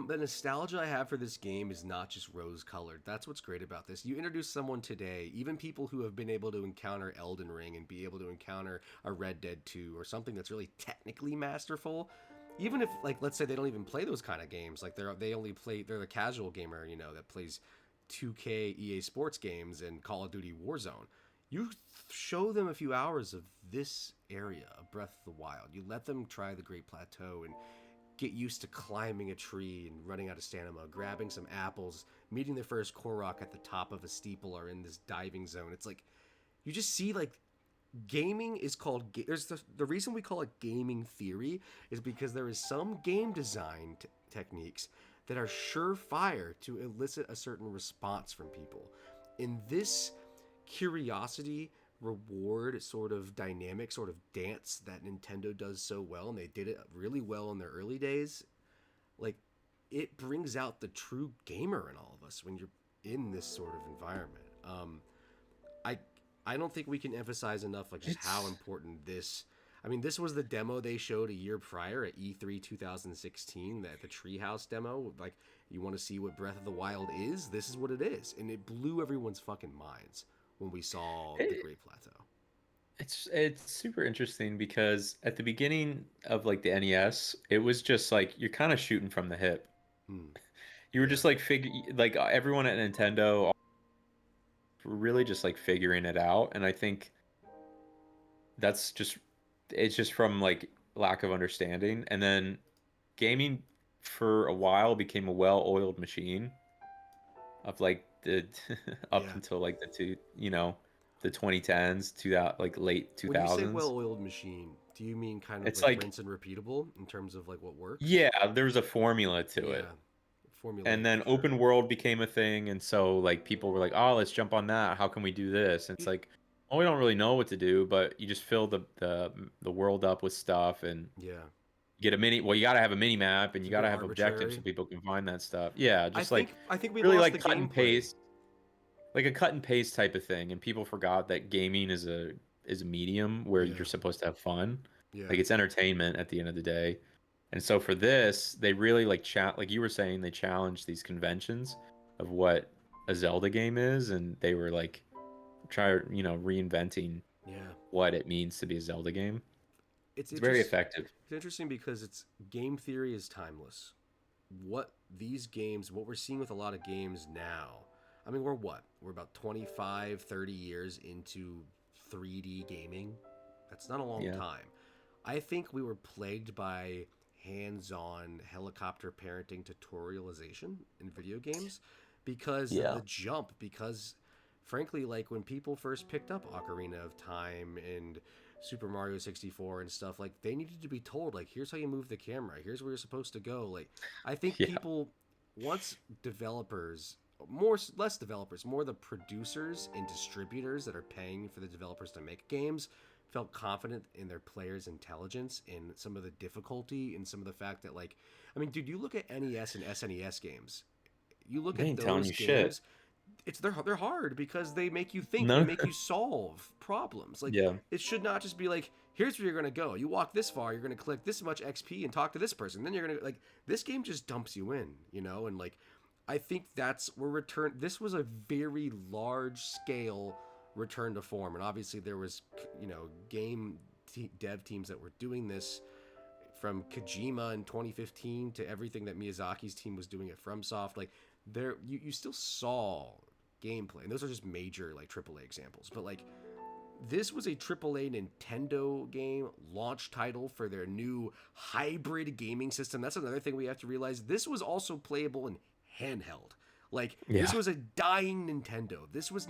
the nostalgia I have for this game is not just rose colored. That's what's great about this. You introduce someone today, even people who have been able to encounter Elden Ring and be able to encounter a Red Dead 2 or something that's really technically masterful. Even if, like, let's say they don't even play those kind of games, like they're the casual gamer, that plays 2K EA Sports games and Call of Duty Warzone. You show them a few hours of this area of Breath of the Wild. You let them try the Great Plateau and get used to climbing a tree and running out of stamina, grabbing some apples, meeting their first Korok at the top of a steeple or in this diving zone. It's like you just see like gaming is called. There's the reason we call it gaming theory is because there is some game design techniques that are surefire to elicit a certain response from people. In this curiosity reward sort of dynamic sort of dance that Nintendo does so well, and they did it really well in their early days, like it brings out the true gamer in all of us when you're in this sort of environment. I I don't think we can emphasize enough like just how It's important this. I mean, this was the demo they showed a year prior at E3 2016, that the Treehouse demo. Like, you want to see what Breath of the Wild is? This is what it is, and it blew everyone's fucking minds when we saw the it, Great Plateau. it's super interesting because at the beginning of like the NES, it was just like you're kind of shooting from the hip. Hmm. You were Yeah. just like everyone at Nintendo were really just like figuring it out, and I think that's just it's just from like lack of understanding, and then gaming for a while became a well-oiled machine of like the up Yeah. until like the 2010s, 2000, like late When you say 2000s. well-oiled machine, do you mean kind of It's like like, rinse and repeatable in terms of like what works? yeah, there's a formula to Yeah. it. And Formulaic then for sure. open world became a thing, and so like people were like, "Oh, let's jump on that. How can we do this?" And it's You, like, "Oh, we don't really know what to do, but you just fill the world up with stuff and yeah. you get a mini. Well, you got to have a mini map and It's you a got bit to have objectives so arbitrary. people can find that stuff. Yeah, I just like think I think we really lost like the cut and gameplay. paste, like a cut and paste type of thing. And people forgot that gaming is a medium where Yeah. you're supposed to have fun. Yeah. Like it's entertainment at the end of the day. And so for this, they really like you were saying, they challenged these conventions of what a Zelda game is, and they were like reinventing Yeah. what it means to be a Zelda game. It's It's very interesting. effective. It's interesting because it's game theory is timeless. what these games, what we're seeing with a lot of games now. I mean, we're what? We're about 25, 30 years into 3D gaming. That's not a long Yeah. time. I think we were plagued by hands-on helicopter parenting tutorialization in video games because of Yeah. the jump. Because, frankly, like when people first picked up Ocarina of Time and Super Mario 64 and stuff, like they needed to be told, like, here's how you move the camera, here's where you're supposed to go. Like, I think Yeah. people, once developers, more less developers, more the producers and distributors that are paying for the developers to make games felt confident in their players' intelligence and some of the difficulty and some of the fact that, like, I mean, dude, you look at NES and SNES games, you look They at ain't telling those you shit. games, they're hard because they make you think, they No. make you solve problems. Like, Yeah. it should not just be like, here's where you're gonna go, you walk this far, you're gonna collect this much XP and talk to this person, then you're gonna, like, this game just dumps you in, you know. And like, I think that's where this was a very large scale return to form. And obviously there was, you know, dev teams that were doing this, from Kojima in 2015 to everything that Miyazaki's team was doing at FromSoft. Like, there, you still saw gameplay, and those are just major like AAA examples. But like, this was a AAA Nintendo game launch title for their new hybrid gaming system. That's another thing we have to realize. This was also playable in handheld. Like, Yeah. this was a dying Nintendo. This was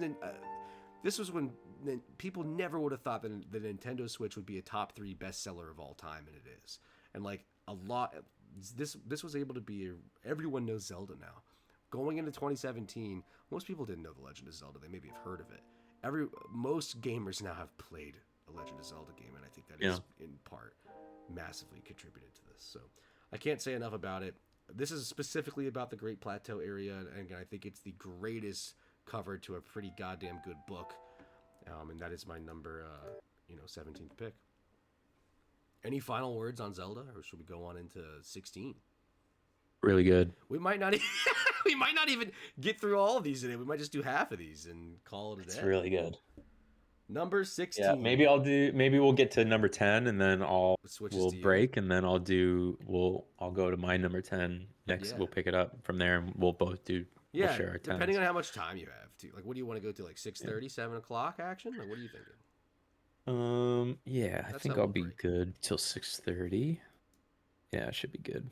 when people never would have thought that the Nintendo Switch would be a top 3 bestseller of all time, and it is. And like, a lot, this was able to be everyone knows Zelda now. Going into 2017, most people didn't know The Legend of Zelda. They maybe have heard of it. Most gamers now have played a Legend of Zelda game, and I think that is in part massively contributed to this. So I can't say enough about it. This is specifically about the Great Plateau area, and I think it's the greatest cover to a pretty goddamn good book. And that is my number 17th pick. Any final words on Zelda, or should we go on into 16? Really good. We might not we might not even get through all of these today. We might just do half of these and call it a day. It's really good. Number 16. Yeah, maybe we'll get to number 10 and then we'll break and then I'll go to my number 10 next. Yeah. We'll pick it up from there and we'll both do. Yeah, we'll share our depending on how much time you have too. Like, what do you want to go to? Like 6:30, 7 o'clock action? Like, what are you thinking? Yeah, I think I'll be good till 6:30. Yeah, it should be good.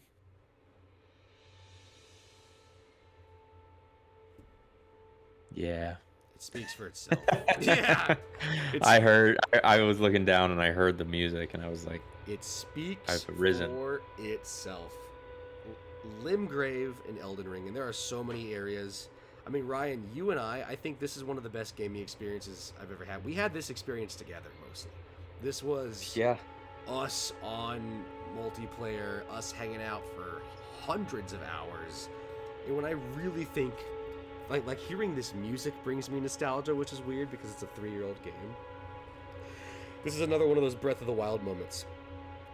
Yeah. It speaks for itself. Yeah. I was looking down and I heard the music and I was like, it speaks for itself. Limgrave and Elden Ring, and there are so many areas. I mean, Ryan, you and I think this is one of the best gaming experiences I've ever had. We had this experience together mostly. This was us on multiplayer, us hanging out for hundreds of hours. And when I really think, like hearing this music brings me nostalgia, which is weird because it's a 3-year-old game. This is another one of those Breath of the Wild moments.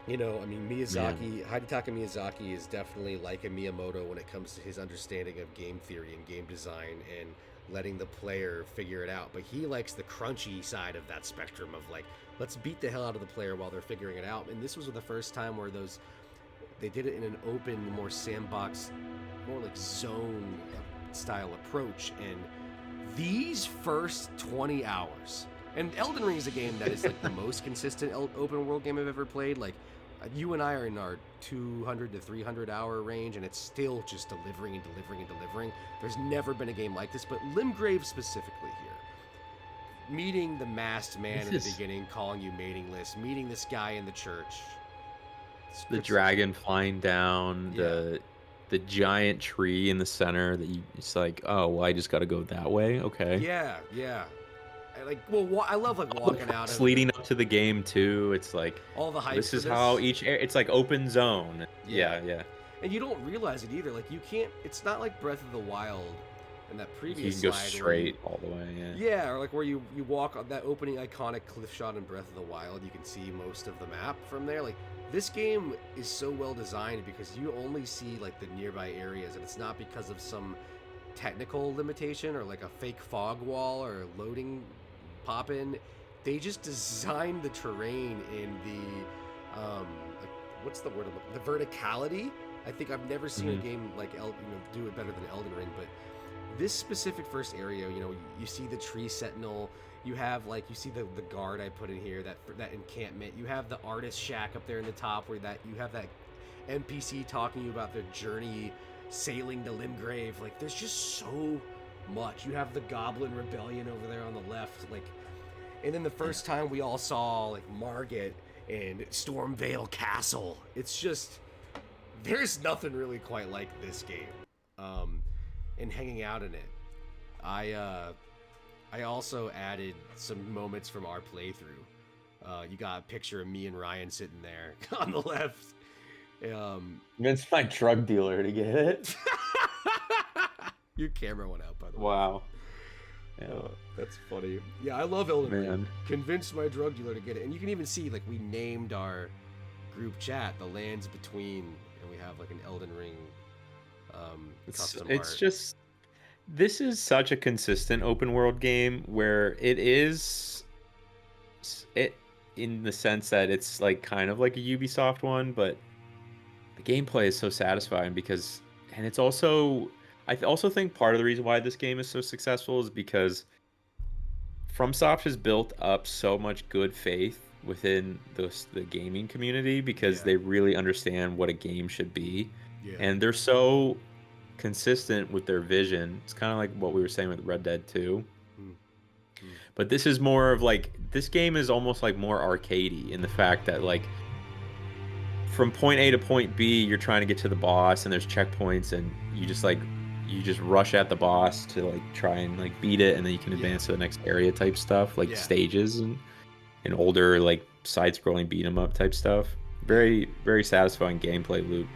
You know, I mean, Hidetaka Miyazaki is definitely like a Miyamoto when it comes to his understanding of game theory and game design and letting the player figure it out. But he likes the crunchy side of that spectrum of like, let's beat the hell out of the player while they're figuring it out. And this was the first time where they did it in an open, more sandbox, more like zone style approach. And these first 20 hours, and Elden Ring is a game that is like the most consistent open world game I've ever played. Like, you and I are in our 200 to 300 hour range, and it's still just delivering and delivering and delivering. There's never been a game like this, but Limgrave specifically here. Meeting the masked man in the beginning, calling you matingless, meeting this guy in the church. The dragon flying down, the giant tree in the center it's like, oh, well, I just got to go that way. Okay. Yeah. I love like walking out. It's leading up to the game too. It's like all the hype. This is how it's like open zone. Yeah. And you don't realize it either. Like, you can't. It's not like Breath of the Wild and that previous. You can go straight all the way. Yeah, or like where you walk on that opening iconic cliff shot in Breath of the Wild. You can see most of the map from there. Like, this game is so well designed because you only see like the nearby areas, and it's not because of some technical limitation or like a fake fog wall or loading pop-in. They just designed the terrain in the what's the word, the verticality I think I've never seen a game like do it better than Elden Ring, but this specific first area, you see the tree sentinel, you have you see the guard I put in here, that encampment, you have the artist shack up there in the top where you have that NPC talking to you about their journey sailing to Limgrave. Like there's just so much. You have the Goblin Rebellion over there on the left, and then the first time we all saw Margit and Stormvale Castle. It's just there's nothing really quite like this game. And hanging out in it. I also added some moments from our playthrough. You got a picture of me and Ryan sitting there on the left. It's my drug dealer to get it. Your camera went out, by the way. Wow. Yeah, that's funny. Yeah, I love Elden Ring. Man. Convinced my drug dealer to get it. And you can even see, we named our group chat, The Lands Between, and we have, an Elden Ring custom It's art. just, this is such a consistent open world game where it is, in the sense that it's, kind of like a Ubisoft one, but the gameplay is so satisfying because, and it's also, I also think part of the reason why this game is so successful is because FromSoft has built up so much good faith within the gaming community because they really understand what a game should be. Yeah. And they're so consistent with their vision. It's kind of like what we were saying with Red Dead 2. But this is more of this game is almost more arcadey in the fact that from point A to point B, you're trying to get to the boss and there's checkpoints and you just rush at the boss to try and beat it, and then you can advance to the next area type stuff, stages and older side-scrolling beat 'em up type stuff. Very, very satisfying gameplay loop.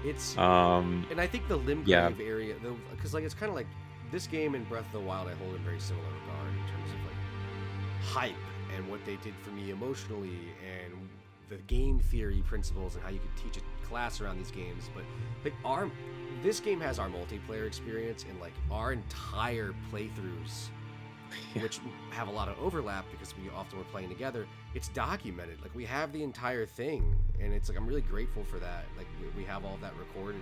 It's and I think the Limgrave area, because it's kind of this game and Breath of the Wild, I hold in very similar regard in terms of hype and what they did for me emotionally and the game theory principles and how you could teach a class around these games. But this game has our multiplayer experience and our entire playthroughs, which have a lot of overlap because we often were playing together. It's documented. We have the entire thing, and it's I'm really grateful for that. We have all of that recorded,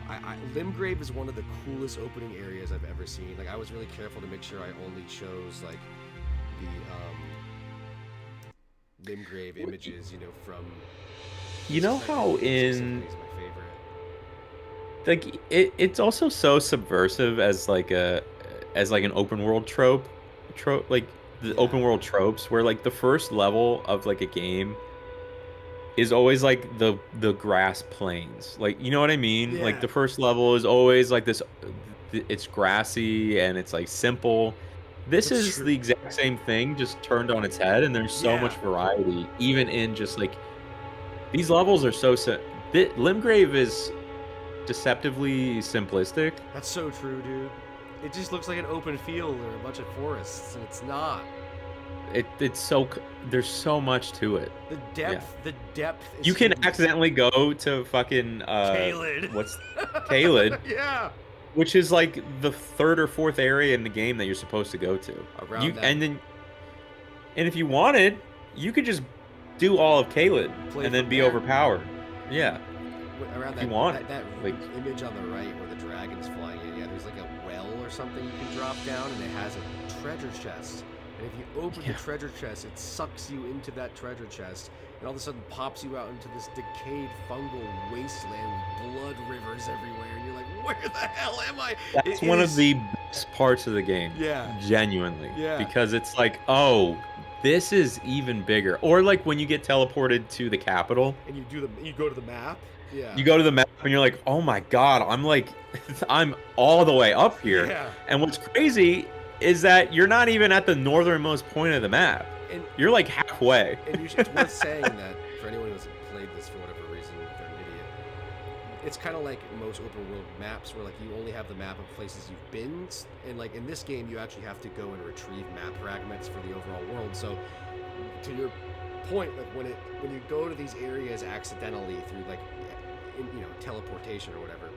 and Limgrave is one of the coolest opening areas I've ever seen. I was really careful to make sure I only chose the Limgrave images, from. How in is my favorite. it's also so subversive as an open world trope, the open world tropes where the first level of a game is always the grass plains, you know what I mean? The first level is always this, it's grassy and it's simple. This is the exact same thing, just turned on its head, and there's so much variety even in just these levels are so Limgrave is deceptively simplistic. That's so true, dude. It just looks like an open field or a bunch of forests, and it's not. It's so, there's so much to it. The depth is you can huge. accidentally go to fucking Caelid. What's Caelid? Yeah. Which is the third or fourth area in the game that you're supposed to go to. Around that. And if you wanted, you could just do all of Caelid and then be overpowered. Yeah. Around if you want that image on the right where the dragon's flying in, there's a well or something you can drop down, and it has a treasure chest. And if you open the treasure chest, it sucks you into that treasure chest, and all of a sudden pops you out into this decayed fungal wasteland with blood rivers everywhere, and you're like, where the hell am I? That's one of the best parts of the game. Yeah. Genuinely. Yeah. Because it's oh, this is even bigger. Or when you get teleported to the capital. And you go to the map. Yeah. You go to the map and you're oh my god, I'm all the way up here. Yeah. And what's crazy is that you're not even at the northernmost point of the map. And you're halfway. And it's worth saying that for anyone who hasn't played this for whatever reason, if they're an idiot, it's kind of like most open world maps where you only have the map of places you've been, and in this game you actually have to go and retrieve map fragments for the overall world. So to your point, when you go to these areas accidentally through teleportation or whatever,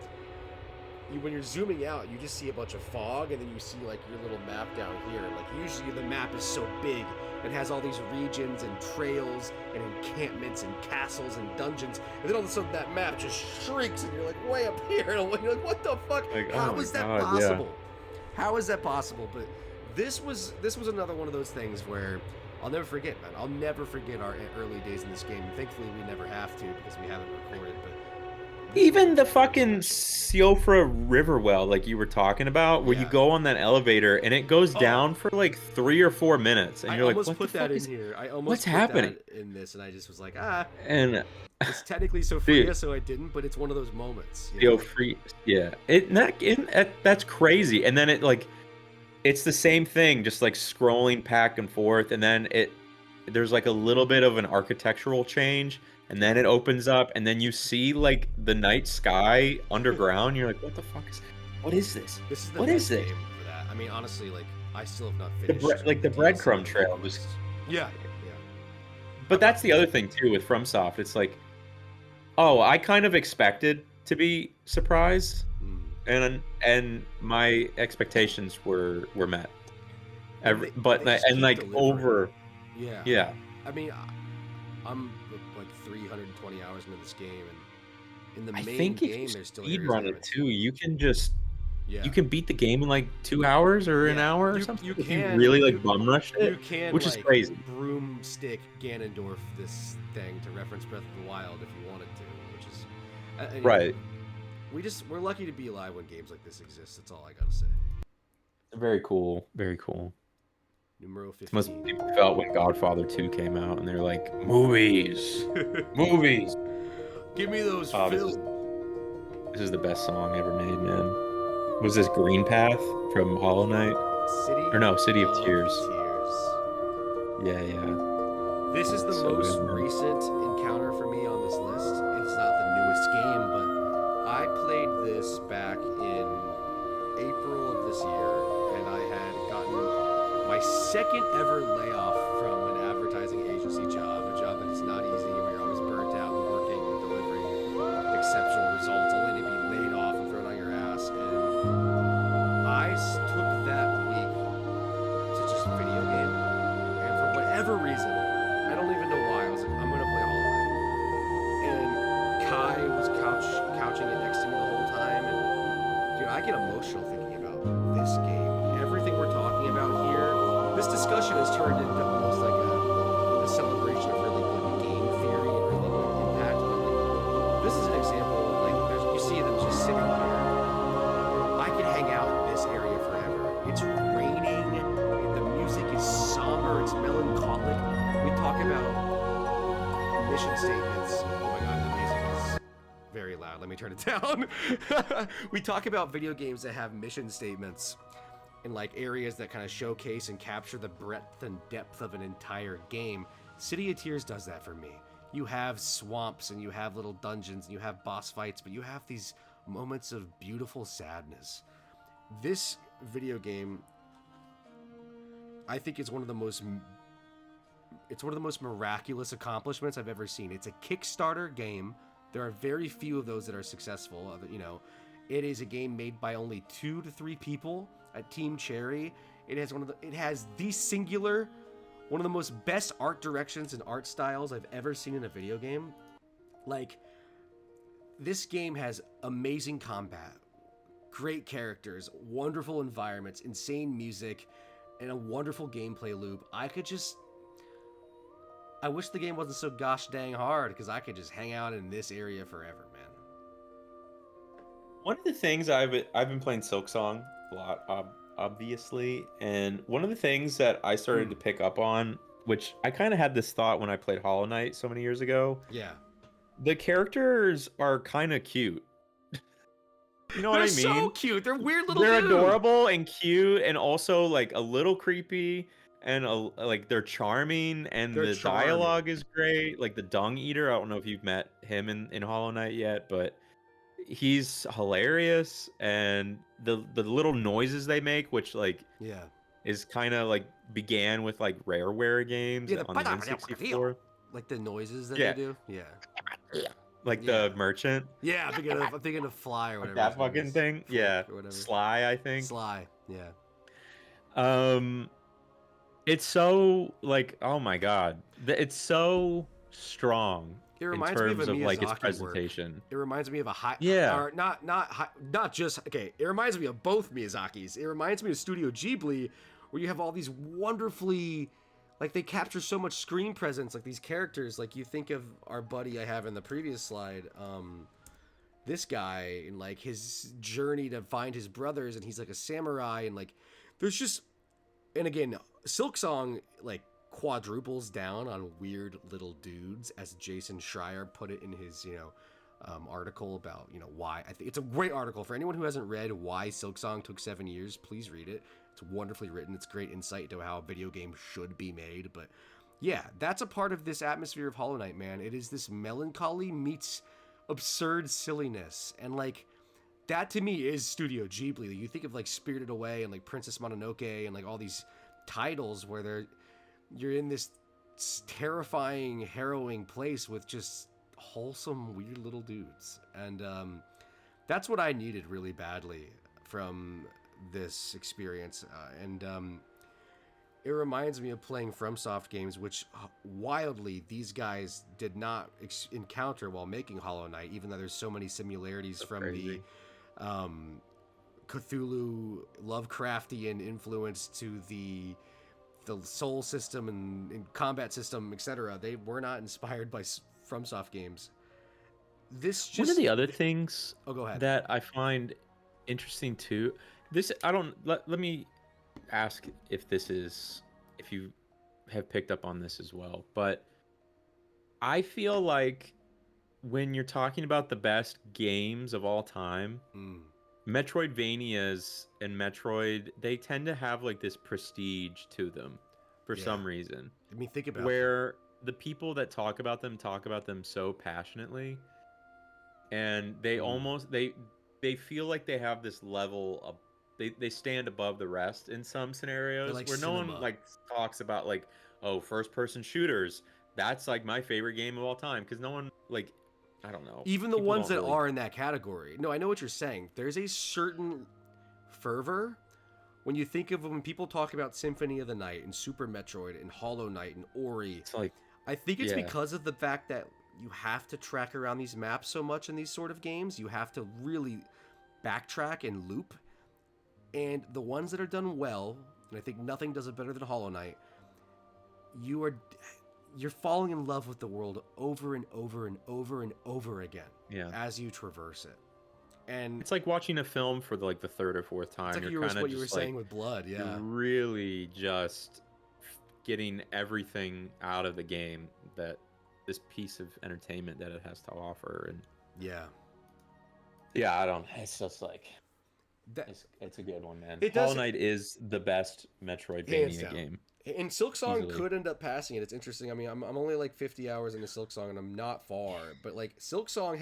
when you're zooming out, you just see a bunch of fog, and then you see like your little map down here. Like usually the map is so big, it has all these regions and trails and encampments and castles and dungeons, and then all of a sudden that map just shrinks, and you're like way up here, and you're like, what the fuck? Like, How oh is my that God, possible? How is that possible? But this was another one of those things where I'll never forget, man. I'll never forget our early days in this game. Thankfully, we never have to because we haven't recorded. But Even the fucking Siofra Riverwell, like you were talking about, where you Yeah. go on that elevator and it goes Oh. down for like 3 or 4 minutes, and I you're like, almost "What put the that fuck in is?" here. I almost what's put happening? that in this, and I just was like, And it's technically Dude. Sophia, so I didn't. But it's one of those moments. You know? Siofra, yeah, that's crazy. And then it's the same thing, just like scrolling back and forth, and then there's like a little bit of an architectural change, and then it opens up, and then you see like the night sky underground. You're like, what the fuck what is this? This is the What best is this? game for that. I mean, honestly, like I still have not The finished. the DLC breadcrumb on trail the was. list. Yeah. But that's the other thing too with FromSoft. It's like, oh, I kind of expected to be surprised, and my expectations were met. And they But just and keep like delivering. over, yeah. I mean, I'm like 320 hours into this game, and in the I main think if game, you there's still speed areas run I it haven't- too, you can just Yeah. you can beat the game in like 2 hours or an Yeah, hour or you- something. you if can- you really like you- bum rushed You it, can, which like, is crazy. broomstick Ganondorf this thing to reference Breath of the Wild if you wanted to, which is anyway, Right. We're lucky to be alive when games like this exist. That's all I gotta say. Very cool. Very cool. Numero It's most 15. people felt when Godfather 2 came out, and they're like, movies, movies. Give me those Oh, films. This is the best song ever made, man. Was this Green Path from Hollow Knight? City of Tears. Yeah. This is the So most good, man. recent encounter for me on this list. It's not the newest game, but I played this back in April of this year, and I had gotten my second ever layoff from an advertising agency job, a job that is not easy, where you're always burnt out and working and delivering exceptional results, only to be laid off and thrown on your ass. And I took that week to just video game, and for whatever reason, I don't even know why, I was like, I'm gonna play Hollow Knight. And Kai was couching it next to me the whole time, and dude, I get emotional thinking about this game. Everything we're talking about here, this discussion has turned into almost like a celebration of really good game theory and really good impact. But like, this is an example. Like, you see them just sitting here. I could hang out in this area forever. It's raining. The music is somber. It's melancholic. We talk about mission statements. Oh my god, the music is very loud. Let me turn it down. We talk about video games that have mission statements in like areas that kind of showcase and capture the breadth and depth of an entire game. City of Tears does that for me. You have swamps and you have little dungeons and you have boss fights, but you have these moments of beautiful sadness. This video game, I think, is one of the most miraculous accomplishments I've ever seen. It's a Kickstarter game. There are very few of those that are successful. You know, it is a game made by only 2 to 3 people at Team Cherry. It has one of the most best art directions and art styles I've ever seen in a video game. Like, this game has amazing combat, great characters, wonderful environments, insane music, and a wonderful gameplay loop. I wish the game wasn't so gosh dang hard, because I could just hang out in this area forever, man. One of the things I've been playing Silksong a lot, obviously, and one of the things that I started to pick up on, which I kind of had this thought when I played Hollow Knight so many years ago. Yeah. The characters are kind of cute. You know what I mean? They're so cute. They're weird little They're dudes. adorable and cute, and also like a little creepy, and like they're charming, and They're the charming. dialogue is great. Like the Dung Eater, I don't know if you've met him in Hollow Knight yet, but he's hilarious, and the little noises they make, which like Yeah. is kind of like began with like Rareware games Yeah, on the N64. like the noises that Yeah. they do. Yeah. like Yeah. the merchant. Yeah, I'm thinking of Fly or Like whatever. that his name fucking is. thing. Flick Yeah. or whatever. Sly, I think. Sly. Yeah. Um, it's so like, oh my god, it's so strong It in reminds me of a terms of like its Miyazaki work. presentation. It reminds me of a high, Yeah. or not just okay. It reminds me of both Miyazakis. It reminds me of Studio Ghibli, where you have all these wonderfully, like they capture so much screen presence, like these characters. Like you think of our buddy I have in the previous slide, this guy and like his journey to find his brothers, and he's like a samurai, and like there's just, and again, Silk Song like quadruples down on weird little dudes, as Jason Schreier put it in his article about why. I think it's a great article for anyone who hasn't read Why Silk Song Took 7 Years. Please read it. It's wonderfully written. It's great insight into how a video game should be made. But yeah, that's a part of this atmosphere of Hollow Knight, man. It is this melancholy meets absurd silliness, and like that to me is Studio Ghibli. You think of like Spirited Away and like Princess Mononoke and like all these titles where you're in this terrifying, harrowing place with just wholesome, weird little dudes, and that's what I needed really badly from this experience, and it reminds me of playing FromSoft games, which wildly these guys did not encounter while making Hollow Knight, even though there's so many similarities from crazy. the Cthulhu Lovecraftian influence to the soul system and combat system, etc. They were not inspired by FromSoft games. This just One of the other things go ahead. that I find interesting too. This I don't let me ask if you have picked up on this as well, but I feel like when you're talking about the best games of all time, Metroidvanias and Metroid, they tend to have like this prestige to them for some reason. I mean, think about where the people that talk about them so passionately, and they almost they feel like they have this level of they stand above the rest in some scenarios like where cinema. no one like talks about like, oh, first person shooters, that's like my favorite game of all time, because no one like, I don't know, even the people ones don't that really... are in that category. No, I know what you're saying. There's a certain fervor when you think of when people talk about Symphony of the Night and Super Metroid and Hollow Knight and Ori. It's like, I think it's because of the fact that you have to track around these maps so much in these sort of games. You have to really backtrack and loop. And the ones that are done well, and I think nothing does it better than Hollow Knight, you're falling in love with the world over and over and over and over again as you traverse it. And it's like watching a film for the third or fourth time. It's like what you were saying with Blood, yeah. You're really just getting everything out of the game, that this piece of entertainment that it has to offer. And I don't. It's just like it's a good one, man. Hollow Knight is the best Metroidvania game. And Silk Song could end up passing it. It's interesting. I mean, I'm only like 50 hours into Silk Song, and I'm not far. But like Silk Song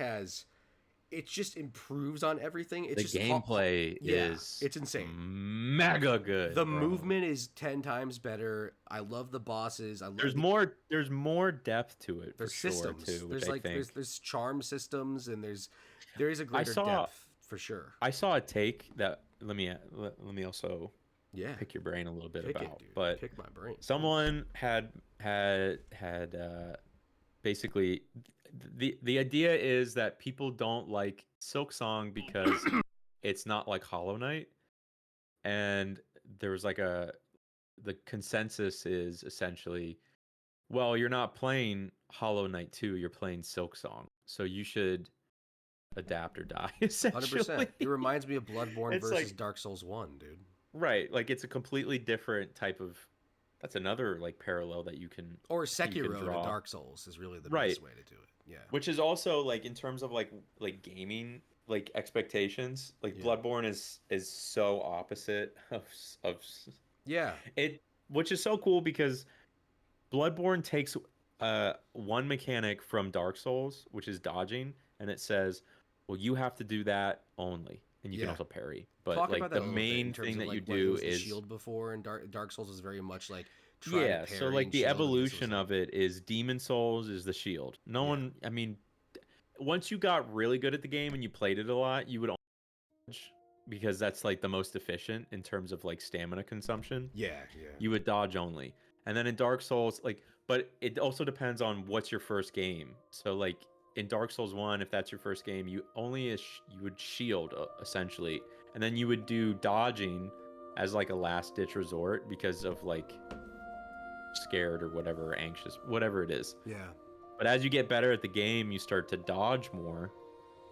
it just improves on everything. It's the gameplay is it's insane, mega good. The movement is 10 times better. I love the bosses. There's more depth to it. There's for systems. Sure too, There's there's charm systems, and there is a greater depth for sure. I saw a take that let me also pick your brain a little bit about. But pick my brain. Someone had basically the idea is that people don't like Silk Song because it's not like Hollow Knight, and there was the consensus is essentially, well, you're not playing Hollow Knight 2, you're playing Silk Song, so you should adapt or die, essentially. 100%. It reminds me of Bloodborne it's versus Dark Souls 1, dude. Right, like it's a completely different type of. That's another parallel that you can. Or Sekiro to Dark Souls is really the best way to do it. Yeah. Which is also in terms of gaming expectations, Bloodborne is so opposite of which is so cool, because Bloodborne takes one mechanic from Dark Souls, which is dodging, and it says, well, you have to do that only. And you can also parry, but the main thing that you do is shield before, and Dark Souls is very much like so the evolution of it is Demon Souls is the shield. No one, I mean, once you got really good at the game and you played it a lot, you would only dodge because that's like the most efficient in terms of like stamina consumption. Yeah, yeah. You would dodge only. And then in Dark Souls, like, but it also depends on what's your first game. So like in Dark Souls 1, if that's your first game, you only you would shield essentially, and then you would do dodging as like a last ditch resort because of like scared or whatever, or anxious, whatever it is. Yeah. But as you get better at the game, you start to dodge more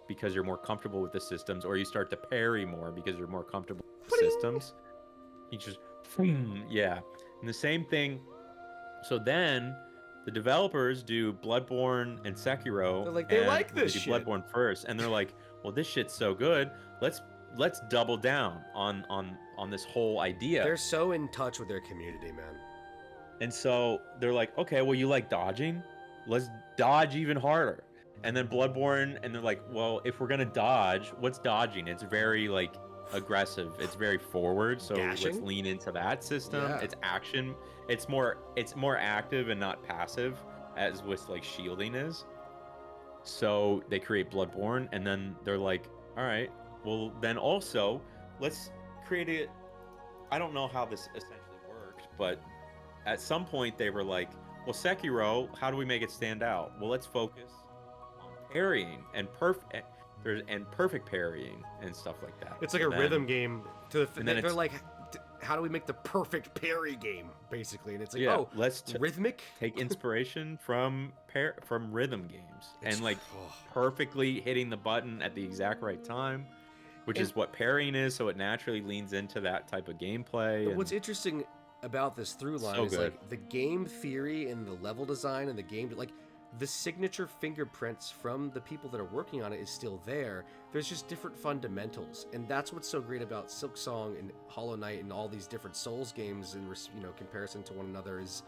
because you're more comfortable with the systems, or you start to parry more because you're more comfortable with the systems. You just, yeah. And the same thing. So then the developers do Bloodborne and Sekiro. They're like, they like this they do shit. Bloodborne first, and they're like, well, this shit's so good. Let's double down on this whole idea. They're so in touch with their community, man. And so they're like, okay, well, you like dodging? Let's dodge even harder. And then Bloodborne, and they're like, well, if we're gonna dodge, what's dodging? It's very like aggressive. It's very forward. So let's lean into that system. Yeah. It's action. It's more active and not passive, as with like shielding is. So they create Bloodborne, and then they're like, all right, well then also let's create it. I don't know how this essentially worked, but at some point they were like, well, Sekiro, how do we make it stand out? Well, let's focus on parrying and perfect parrying and stuff like that. It's like a rhythm game. They're like, how do we make the perfect parry game, basically? And it's like, let's rhythmic. Take inspiration from rhythm games and like perfectly hitting the button at the exact right time, which is what parrying is. So it naturally leans into that type of gameplay. But what's interesting about this through line is like the game theory and the level design and the game, like the signature fingerprints from the people that are working on it is still there. There's just different fundamentals, and that's what's so great about Silksong and Hollow Knight and all these different Souls games in comparison to one another. Is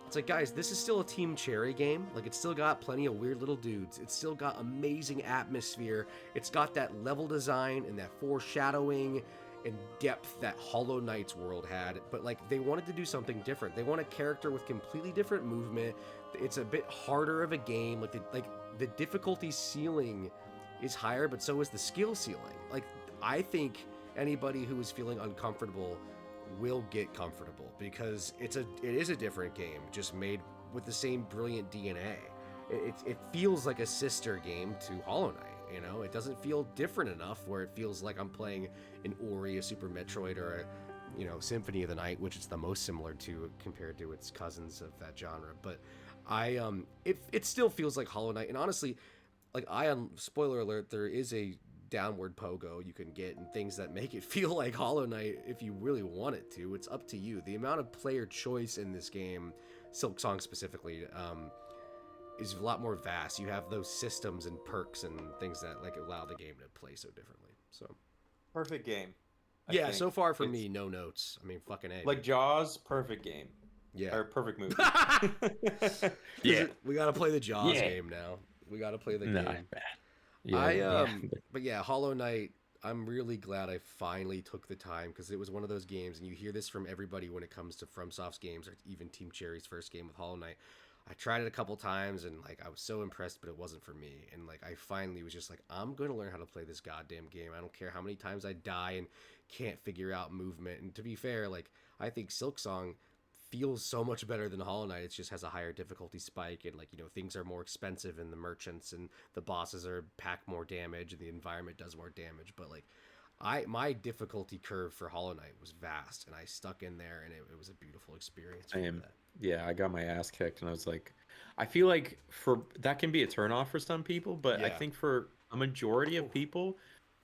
it's like, guys, this is still a Team Cherry game. Like, it's still got plenty of weird little dudes. It's still got amazing atmosphere. It's got that level design and that foreshadowing and depth that Hollow Knight's world had, but like they wanted to do something different. They want a character with completely different movement. It's a bit harder of a game. Like the difficulty ceiling is higher, but so is the skill ceiling. Like, I think anybody who is feeling uncomfortable will get comfortable because it is a different game, just made with the same brilliant DNA. It feels like a sister game to Hollow Knight. You know, it doesn't feel different enough where it feels like I'm playing an Ori, a Super Metroid, or a Symphony of the Night, which it's the most similar to compared to its cousins of that genre. But it still feels like Hollow Knight. And honestly, like spoiler alert, there is a downward pogo you can get and things that make it feel like Hollow Knight if you really want it to. It's up to you. The amount of player choice in this game, Silksong specifically, is a lot more vast. You have those systems and perks and things that like allow the game to play so differently. So perfect game. I think. So far for me, no notes. I mean, fucking A. Like Jaws, perfect game. Yeah. Or perfect movie. Yeah. We gotta play the Jaws game now. We gotta play the game. Yeah, But yeah, Hollow Knight, I'm really glad I finally took the time, because it was one of those games, and you hear this from everybody when it comes to FromSoft's games, or even Team Cherry's first game with Hollow Knight. I tried it a couple times, and like I was so impressed, but it wasn't for me. And like I finally was just like, I'm going to learn how to play this goddamn game. I don't care how many times I die and can't figure out movement. And to be fair, like I think Silksong feels so much better than Hollow Knight. It just has a higher difficulty spike, and like things are more expensive, and the merchants and the bosses pack more damage, and the environment does more damage. But like my difficulty curve for Hollow Knight was vast, and I stuck in there, and it was a beautiful experience. Yeah, I got my ass kicked, and I was like, I feel like that can be a turnoff for some people, but I think for a majority of people,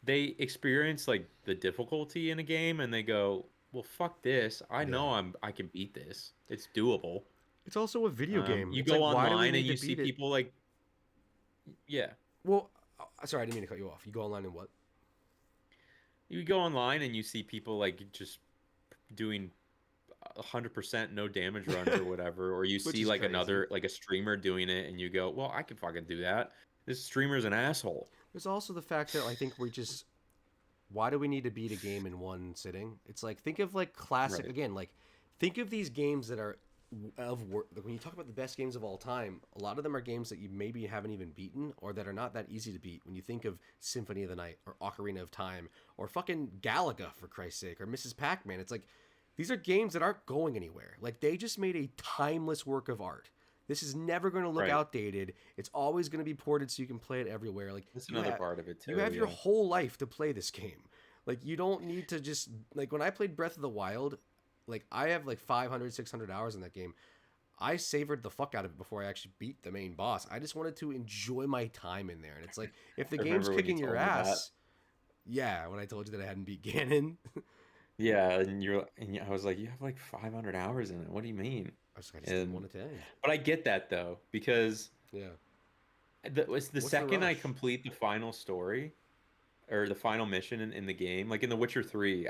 they experience like the difficulty in a game, and they go, well, fuck this. I know I can beat this. It's doable. It's also a video game. You go online and you see people like, Well, sorry, I didn't mean to cut you off. You go online and what? You go online and you see people like just doing 100% no damage runs or whatever, or you see like another like a streamer doing it, and you go, well, I can fucking do that. This streamer's an asshole. There's also the fact that I think why do we need to beat a game in one sitting? It's like, think of like classic again, like think of these games that are when you talk about the best games of all time, a lot of them are games that you maybe haven't even beaten or that are not that easy to beat. When you think of Symphony of the Night or Ocarina of Time or fucking Galaga, for Christ's sake, or Mrs. Pac-Man, it's like these are games that aren't going anywhere. Like, they just made a timeless work of art. This is never going to look outdated. It's always going to be ported so you can play it everywhere. Like, that's another part of it too. You have your whole life to play this game. Like, you don't need to just, like, when I played Breath of the Wild, like, I have like 500, 600 hours in that game. I savored the fuck out of it before I actually beat the main boss. I just wanted to enjoy my time in there. And it's like, if the game's kicking your ass, yeah, when I told you that I hadn't beat Ganon. Yeah, and I was like, you have like 500 hours in it. What do you mean? I just didn't want it to end. But I get that though, because it's the second I complete the final story or the final mission in the game, like in The Witcher 3,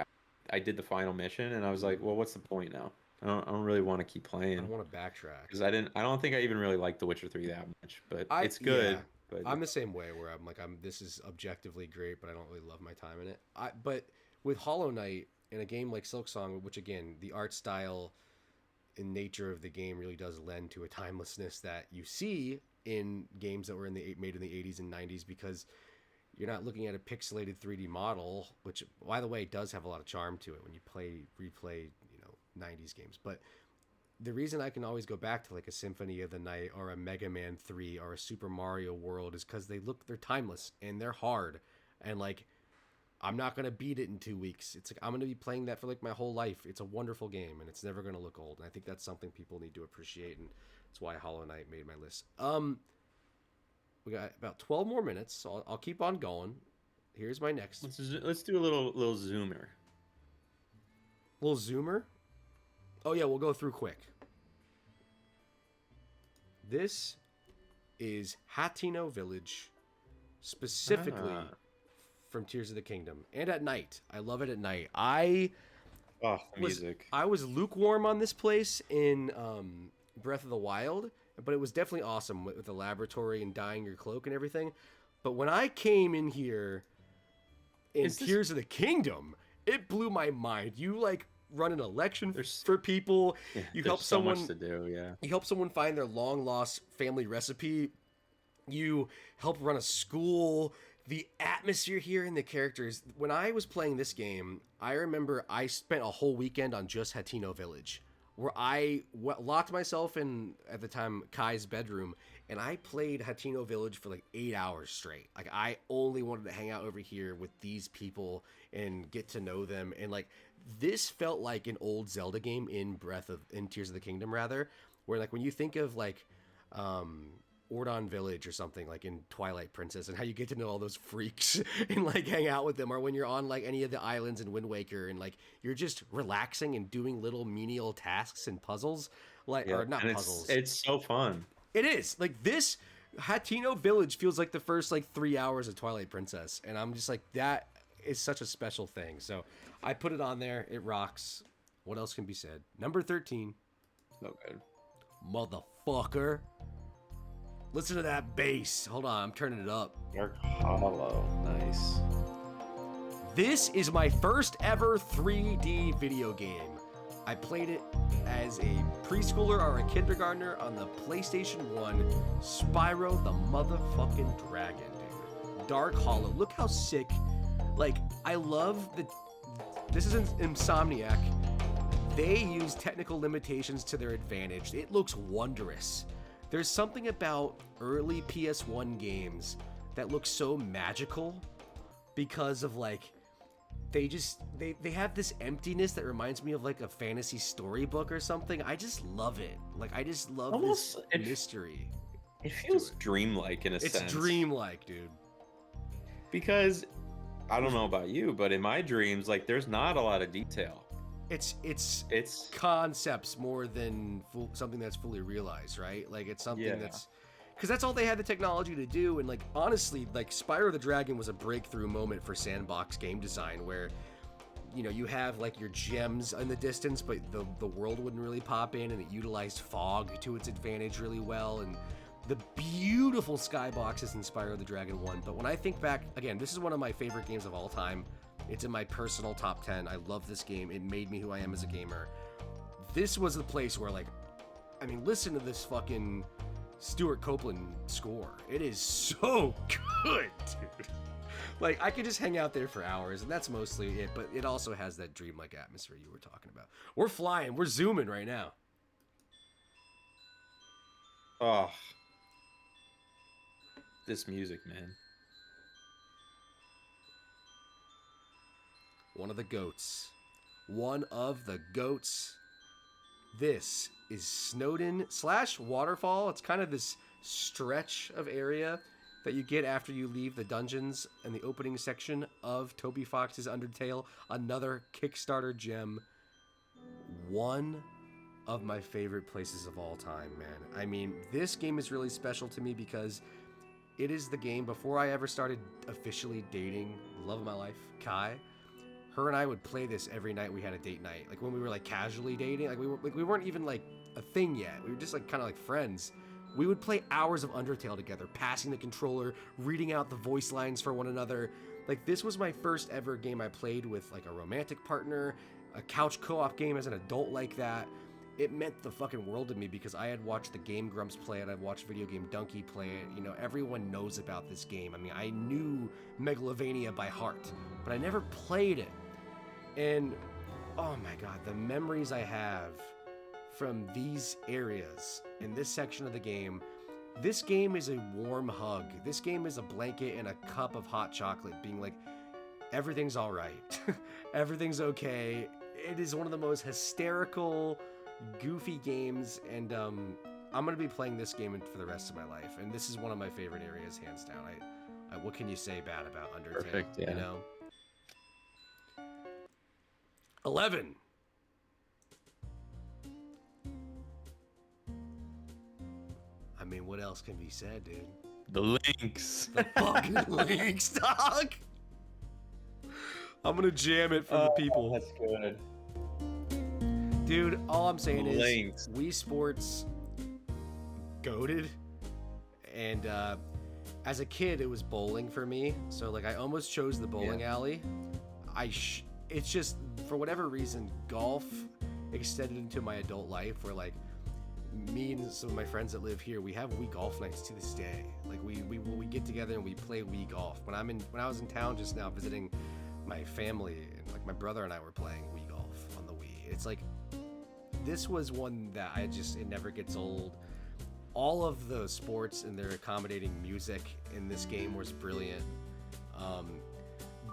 I did the final mission and I was like, well, what's the point now? I don't really want to keep playing. I don't want to backtrack because I don't think I even really liked The Witcher 3 that much, but it's good. Yeah. But I'm the same way where I'm like, this is objectively great, but I don't really love my time in it. But with Hollow Knight in a game like Silksong, which again, the art style and nature of the game really does lend to a timelessness that you see in games that were made in the 80s and 90s, because you're not looking at a pixelated 3D model, which, by the way, does have a lot of charm to it when you replay 90s games. But the reason I can always go back to like a Symphony of the Night or a Mega Man 3 or a Super Mario World is because they're timeless and they're hard, and like, I'm not going to beat it in 2 weeks. It's like, I'm going to be playing that for like my whole life. It's a wonderful game and it's never going to look old. And I think that's something people need to appreciate. And that's why Hollow Knight made my list. We got about 12 more minutes, so I'll keep on going. Here's my next. Let's do a little zoomer. Little zoomer? Oh yeah, we'll go through quick. This is Hateno Village, specifically from Tears of the Kingdom, and at night. I love it at night. Music. I was lukewarm on this place in Breath of the Wild, but it was definitely awesome with the laboratory and dyeing your cloak and everything. But when I came in here in Tears of the Kingdom, it blew my mind. You like run an election for people. Yeah, you help someone. So much to do. Yeah. You help someone find their long lost family recipe. You help run a school. The atmosphere here and the characters. When I was playing this game, I remember I spent a whole weekend on just Hateno Village, where I locked myself in, at the time, Kai's bedroom, and I played Hateno Village for like 8 hours straight. Like, I only wanted to hang out over here with these people and get to know them. And like, this felt like an old Zelda game in Tears of the Kingdom, rather, where like when you think of like Ordon Village or something like in Twilight Princess, and how you get to know all those freaks and like hang out with them, or when you're on like any of the islands in Wind Waker and like you're just relaxing and doing little menial tasks and puzzles, like, or not puzzles. It's so fun. It is. Like, this Hateno Village feels like the first like 3 hours of Twilight Princess, and I'm just like, that is such a special thing. So I put it on there. It rocks. What else can be said? Number 13. So good. Motherfucker. Listen to that bass. Hold on, I'm turning it up. Dark Hollow. Nice. This is my first ever 3D video game. I played it as a preschooler or a kindergartner on the PlayStation 1. Spyro the motherfucking Dragon, dude. Dark Hollow. Look how sick. Like, I love this is Insomniac. They use technical limitations to their advantage. It looks wondrous. There's something about early PS1 games that look so magical because of like, they have this emptiness that reminds me of like a fantasy storybook or something. I just love it. Like, I just love this mystery. It feels dreamlike in a sense. It's dreamlike, dude. Because I don't know about you, but in my dreams, like, there's not a lot of detail. It's concepts more than something that's fully realized, right? Like, it's something that's, because that's all they had the technology to do. And like, honestly, like, Spyro the Dragon was a breakthrough moment for sandbox game design, where, you know, you have like your gems in the distance, but the world wouldn't really pop in, and it utilized fog to its advantage really well, and the beautiful skyboxes in Spyro the Dragon 1. But when I think back, again, this is one of my favorite games of all time. It's in my personal top 10. I love this game. It made me who I am as a gamer. This was the place where, like, I mean, listen to this fucking Stuart Copeland score. It is so good, dude. Like, I could just hang out there for hours, and that's mostly it, but it also has that dreamlike atmosphere you were talking about. We're flying. We're zooming right now. Oh. This music, man. One of the goats. One of the goats. This is Snowden / Waterfall. It's kind of this stretch of area that you get after you leave the dungeons and the opening section of Toby Fox's Undertale. Another Kickstarter gem. One of my favorite places of all time, man. I mean, this game is really special to me because it is the game before I ever started officially dating the love of my life, Kai. Her and I would play this every night we had a date night. Like when we were like casually dating, we weren't even like a thing yet. We were just like kind of like friends. We would play hours of Undertale together, passing the controller, reading out the voice lines for one another. Like this was my first ever game I played with like a romantic partner, a couch co-op game as an adult like that. It meant the fucking world to me because I had watched the Game Grumps play it. I'd watched Video Game Donkey play it. You know, everyone knows about this game. I mean, I knew Megalovania by heart, but I never played it. And, oh my god, the memories I have from these areas in this section of the game. This game is a warm hug. This game is a blanket and a cup of hot chocolate being like, everything's all right. Everything's okay. It is one of the most hysterical, goofy games, and I'm gonna be playing this game for the rest of my life. And this is one of my favorite areas, hands down. I what can you say bad about Undertale? Perfect, yeah. You know. 11. I mean, what else can be said, dude? The links. The fucking links, dog. I'm gonna jam it for the people. That's good. Dude, all I'm saying is Links. Wii Sports goated. And as a kid, it was bowling for me. So like I almost chose the bowling alley. It's just for whatever reason, golf extended into my adult life where like me and some of my friends that live here, we have Wii golf nights to this day. Like we get together and we play Wii golf. When I was in town just now visiting my family, and like my brother and I were playing Wii golf on the Wii. It's like this was one that it never gets old. All of the sports and their accommodating music in this game was brilliant.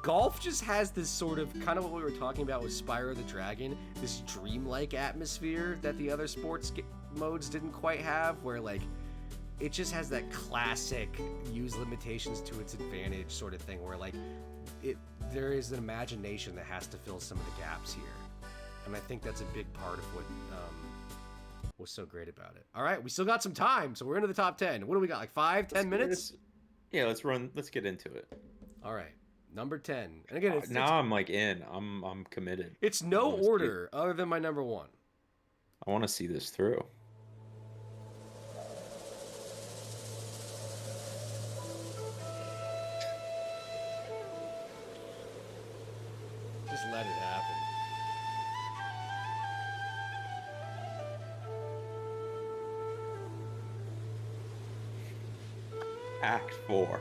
Golf just has this sort of kind of what we were talking about with Spyro the Dragon, this dreamlike atmosphere that the other sports modes didn't quite have, where like it just has that classic use limitations to its advantage sort of thing, where like there is an imagination that has to fill some of the gaps here, and I think that's a big part of what was so great about it. All right, we still got some time, so we're into the top 10. What do we got, like 5-10 minutes? Yeah, let's get into it. All right. Number 10. And again, I'm like in. I'm committed. It's no order other than my number 1. I want to see this through. Just let it happen. Act 4,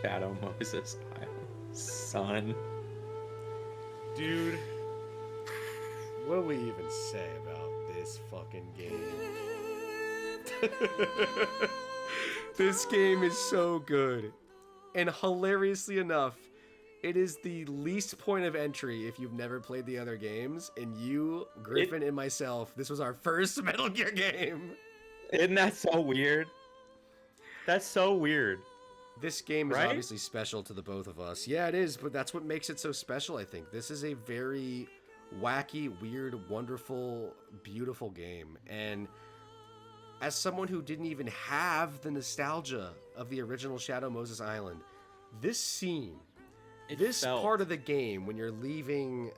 Shadow Moses Island. Son. Dude, what do we even say about this fucking game? This game is so good. And hilariously enough, it is the least point of entry if you've never played the other games. And you, Griffin, and myself, this was our first Metal Gear game. Isn't that so weird? That's so weird. This game is obviously special to the both of us. Yeah, it is, but that's what makes it so special, I think. This is a very wacky, weird, wonderful, beautiful game. And as someone who didn't even have the nostalgia of the original Shadow Moses Island, this scene, part of the game, when you're leaving...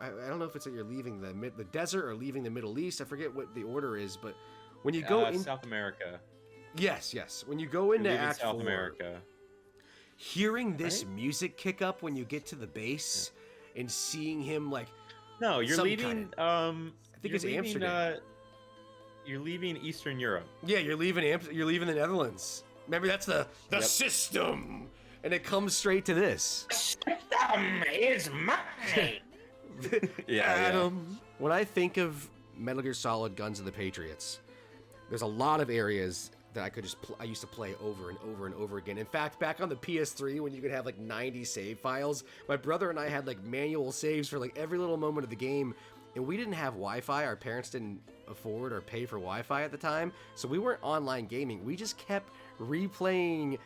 I don't know if it's that you're leaving the desert or leaving the Middle East. I forget what the order is, but when you go in... South America. Yes. When you go into Act 4, South America, hearing this music kick up when you get to the base and seeing him like... No, you're leaving... I think it's Amsterdam. you're leaving Eastern Europe. Yeah, you're leaving the Netherlands. Remember, that's the system, and it comes straight to this. System is mine. Adam. When I think of Metal Gear Solid: Guns of the Patriots, there's a lot of areas that I could just I used to play over and over and over again. In fact, back on the PS3 when you could have like 90 save files, my brother and I had like manual saves for like every little moment of the game, and we didn't have Wi-Fi. Our parents didn't afford or pay for Wi-Fi at the time, so we weren't online gaming. We just kept replaying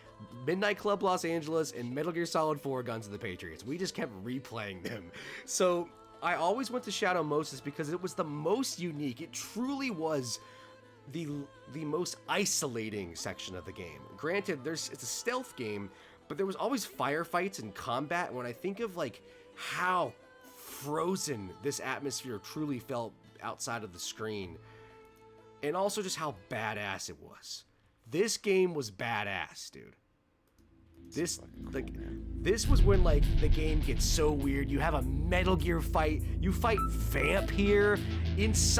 Midnight Club Los Angeles and Metal Gear Solid 4 Guns of the Patriots. We just kept replaying them. So I always went to Shadow Moses because it was the most unique. It truly was the most isolating section of the game. Granted, it's a stealth game, but there was always firefights and combat. And when I think of like how frozen this atmosphere truly felt outside of the screen, and also just how badass it was. This game was badass, dude. This was when like the game gets so weird. You have a Metal Gear fight. You fight Vamp here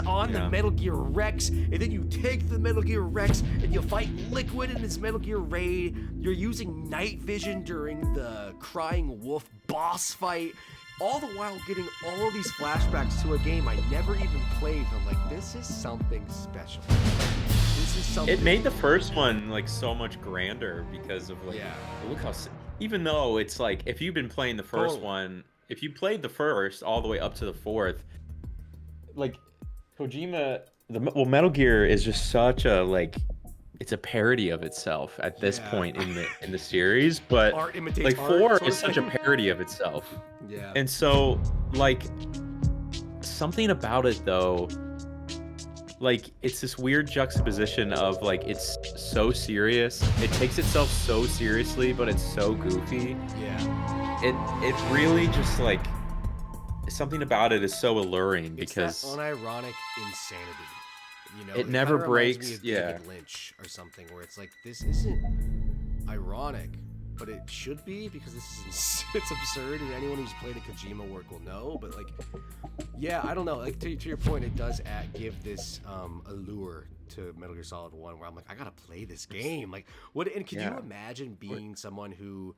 on the Metal Gear Rex, and then you take the Metal Gear Rex and you fight Liquid in his Metal Gear Raid. You're using night vision during the Crying Wolf boss fight. All the while getting all of these flashbacks to a game I never even played. I'm like, this is something special. It made the first one like so much grander because of like, look how, even though it's like, if you've been playing the first one, if you played the first all the way up to the fourth, like Kojima, Metal Gear is just such a like, it's a parody of itself at this point in the series, but like 4 is such a parody of itself. Yeah. And so like something about it though, like it's this weird juxtaposition of like it's so serious, it takes itself so seriously, but it's so goofy. Yeah. It really just like something about it is so alluring because it's that unironic insanity. You know, it never breaks. Me of David Lynch or something where it's like, this isn't ironic, but it should be because this is it's absurd, and anyone who's played a Kojima work will know. But like, yeah, I don't know. Like to your point, it does give this allure to Metal Gear Solid 1, where I'm like, I gotta play this game. Like, what? And can you imagine being someone who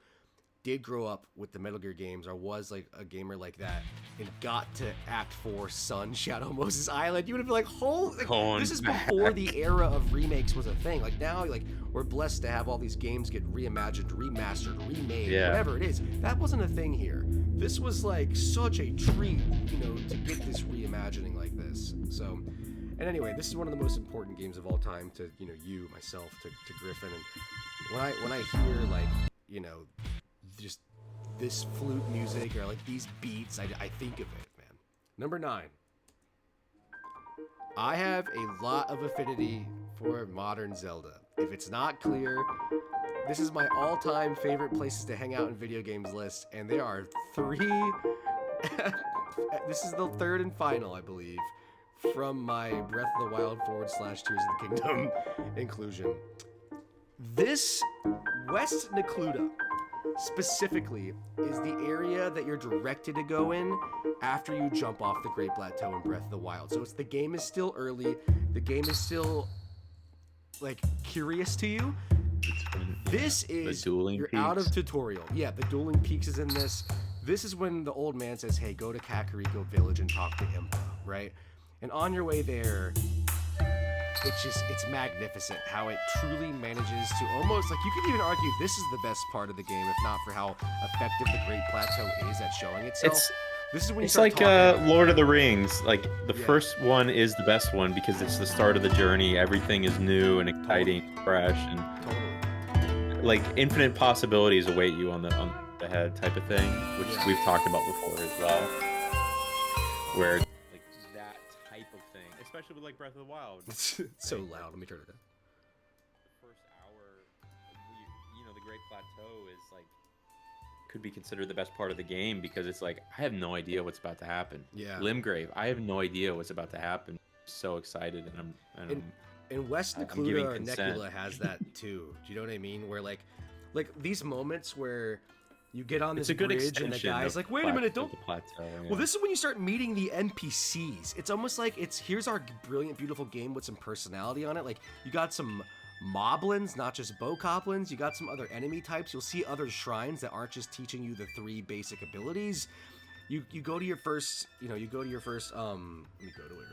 did grow up with the Metal Gear games, or was like a gamer like that, and got to Act 4 Sun Shadow Moses Island? You would have been like, holy, this is before the era of remakes was a thing. Like now, like we're blessed to have all these games get reimagined, remastered, remade, whatever it is. That wasn't a thing here. This was like such a treat, you know, to get this reimagining like this. So, and anyway, this is one of the most important games of all time to, you know, you, myself, to Griffin. And when I hear like, you know, just this flute music or like these beats, I think of it, man. Number 9. I have a lot of affinity for modern Zelda. If it's not clear, this is my all-time favorite places to hang out in video games list, and there are 3. This is the 3rd and final, I believe, from my Breath of the Wild / Tears of the Kingdom inclusion. This West Necluda specifically is the area that you're directed to go in after you jump off the Great Plateau in Breath of the Wild. So the game is still early. The game is still like curious to you. This is you're out of tutorial. Yeah, the Dueling Peaks is in this. This is when the old man says, "Hey, go to Kakariko Village and talk to Impa," right? And on your way there, it's magnificent how it truly manages to almost, like, you could even argue this is the best part of the game, if not for how effective the Great Plateau is at showing itself. This is when it's like Lord of the Rings. Like the first one is the best one because it's the start of the journey. Everything is new and exciting, fresh, and like infinite possibilities await you on the head type of thing, which we've talked about before as well. Where especially with like Breath of the Wild. It's so loud. Let me turn it down. The first hour, you know, the Great Plateau is like could be considered the best part of the game because it's like I have no idea what's about to happen. Yeah. Limgrave, I have no idea what's about to happen. I'm so excited, and West Necluda or Necula has that too. Do you know what I mean? Where like these moments where You get on this It's a good bridge, and the extension guy's of like, "Wait a minute, don't." the plateau. Yeah. Well, this is when you start meeting the NPCs. It's almost like here's our brilliant, beautiful game with some personality on it. Like, you got some moblins, not just bokoblins. You got some other enemy types. You'll see other shrines that aren't just teaching you the 3 basic abilities. You go to your first, let me go to it real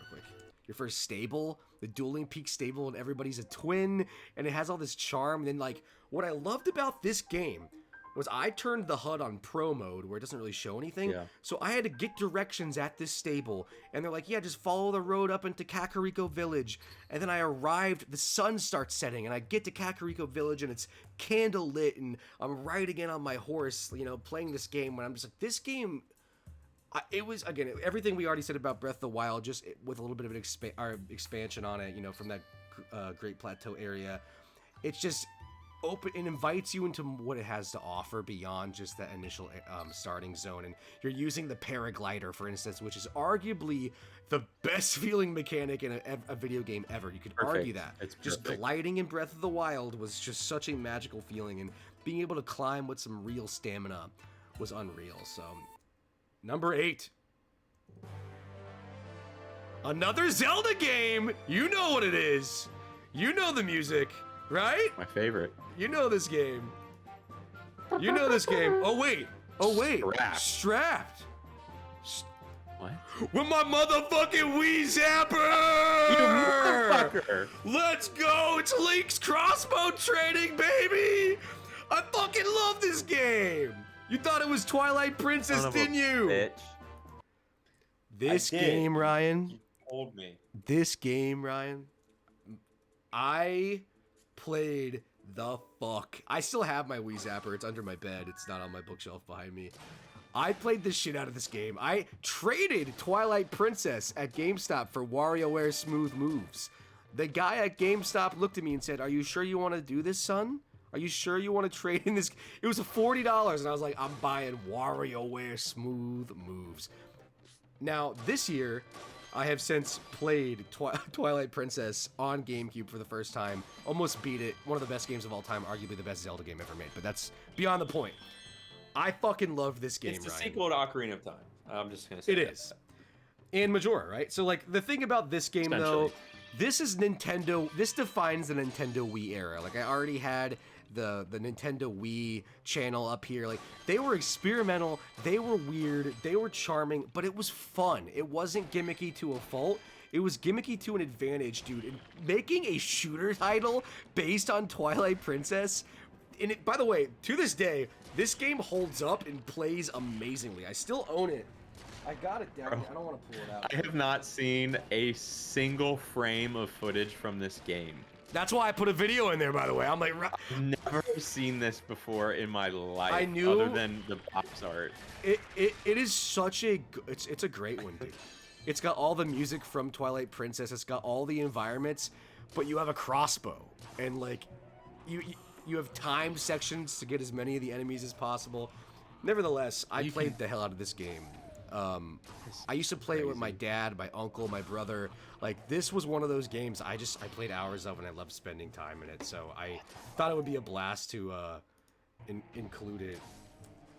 quick. Your first stable, the Dueling Peak stable, and everybody's a twin, and it has all this charm. And then, like, what I loved about this game was I turned the HUD on pro mode where it doesn't really show anything. Yeah. So I had to get directions at this stable, and they're like, yeah, just follow the road up into Kakariko Village. And then I arrived, the sun starts setting, and I get to Kakariko Village, and it's candle lit, and I'm riding in on my horse, playing this game, when I'm just like, this game, it was, again, everything we already said about Breath of the Wild, just with a little bit of an expansion on it, from that Great Plateau area. It's just open and invites you into what it has to offer beyond just that initial starting zone. And you're using the paraglider, for instance, which is arguably the best feeling mechanic in a video game ever. You could argue that. It's just perfect. gliding in Breath of the Wild was just such a magical feeling, and being able to climb with some real stamina was unreal. So, number 8. Another Zelda game! You know what it is. You know the music, right? My favorite. You know this game. You know this game. Oh, wait. Strapped. What? With my motherfucking Wii Zapper! You motherfucker! Let's go! It's Link's crossbow training, baby! I fucking love this game! You thought it was Twilight Princess, Son of a didn't you? Bitch. This I did. game, Ryan. You told me. This game, Ryan. I played the fuck. I still have my Wii Zapper. It's under my bed. It's not on my bookshelf behind me. I played the shit out of this game. I traded Twilight Princess at GameStop for WarioWare Smooth Moves. The guy at GameStop looked at me and said, "Are you sure you want to do this, son? Are you sure you want to trade in this?" It was $40, and I was like, I'm buying WarioWare Smooth Moves. Now, this year, I have since played Twilight Princess on GameCube for the first time. Almost beat it. One of the best games of all time. Arguably the best Zelda game ever made. But that's beyond the point. I fucking love this game, It's the Ryan. sequel to Ocarina of Time. I'm just gonna say It that. is. And Majora, right? So, like, the thing about this game, though, this is Nintendo. This defines the Nintendo Wii era. Like, I already had the Nintendo Wii channel up here. Like, they were experimental, they were weird, they were charming, but it was fun. It wasn't gimmicky to a fault. It was gimmicky to an advantage, dude. And making a shooter title based on Twilight Princess, and it, by the way, to this day, this game holds up and plays amazingly. I still own it. I got it down. I don't want to pull it out. I have not seen a single frame of footage from this game. That's why I put a video in there, by the way. I'm like, I've never seen this before in my life. I knew- other than the box art. it is such a, it's a great one, dude. It's got all the music from Twilight Princess. It's got all the environments, but you have a crossbow, and like, you have timed sections to get as many of the enemies as possible. Nevertheless, I played the hell out of this game. I used to play it with my dad, my uncle, my brother. Like, this was one of those games I played hours of, and I loved spending time in it. So I thought it would be a blast to include it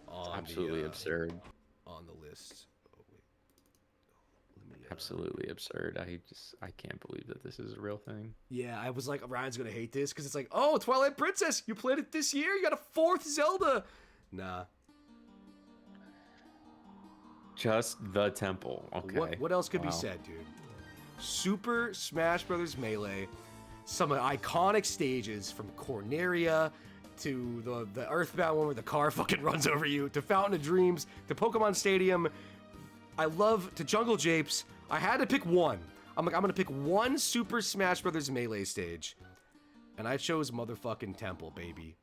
on Absolutely absurd. on the list. Oh, wait. Let me, Absolutely absurd. I can't believe that this is a real thing. Yeah, I was like, Ryan's gonna hate this because it's like, oh, Twilight Princess, you played it this year. You got a 4th Zelda. Nah. Just the temple. Okay. What else could be Wow. said, dude? Super Smash Bros. Melee, some iconic stages from Corneria to the Earthbound one where the car fucking runs over you, to Fountain of Dreams, to Pokemon Stadium. I love to Jungle Japes. I had to pick one. I'm like, I'm gonna pick one Super Smash Bros. Melee stage, and I chose motherfucking Temple, baby.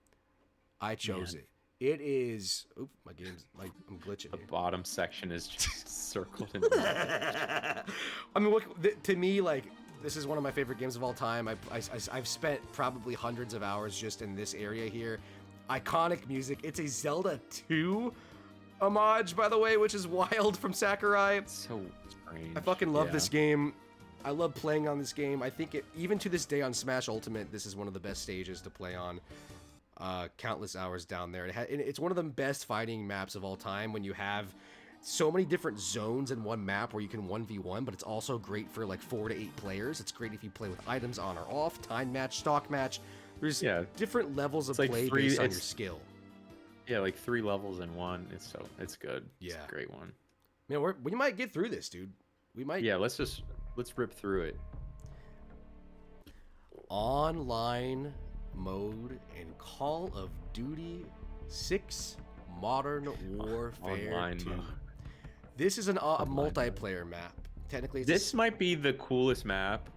I chose it. It is. Oop, my game's like, I'm glitching. The here. bottom section is just circled in. I mean, to me, like, this is one of my favorite games of all time. I've spent probably hundreds of hours just in this area here. Iconic music. It's a Zelda 2 homage, by the way, which is wild from Sakurai. So strange. I fucking love this game. I love playing on this game. I think even to this day on Smash Ultimate, this is one of the best stages to play on. countless hours down there. It's one of the best fighting maps of all time when you have so many different zones in one map where you can 1v1, but it's also great for like 4 to 8 players. It's great if you play with items on or off, time match, stock match. There's different levels of play based on your skill. Yeah, like 3 levels in one. It's good. Yeah. It's a great one. Man, we might get through this, dude. We might. Yeah, let's rip through it. Online mode in Call of Duty 6 Modern Warfare 2. This is a multiplayer map. Technically, this might be the coolest map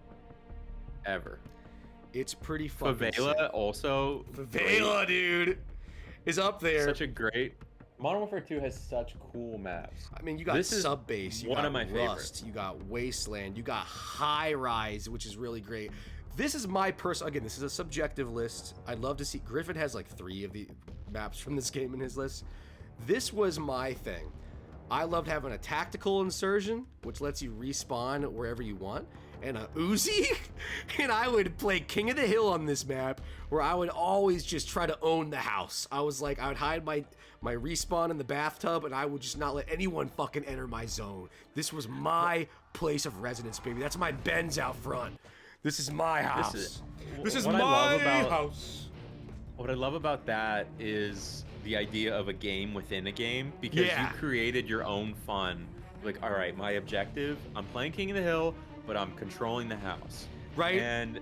ever. It's pretty fucking Favela sick. also. Favela, dude, is up there. Such a great. Modern Warfare 2 has such cool maps. I mean, you got Subbase, you one got of my Rust, favorites. you got Wasteland, you got High Rise, which is really great. This is my again, this is a subjective list. I'd love to see, Griffin has like 3 of the maps from this game in his list. This was my thing. I loved having a tactical insurgent, which lets you respawn wherever you want, and a Uzi, and I would play King of the Hill on this map, where I would always just try to own the house. I was like, I would hide my respawn in the bathtub, and I would just not let anyone fucking enter my zone. This was my place of residence, baby. That's my Benz out front. This is my house. This is my house. What I love about that is the idea of a game within a game, because you created your own fun. Like, all right, my objective, I'm playing King of the Hill, but I'm controlling the house. Right. And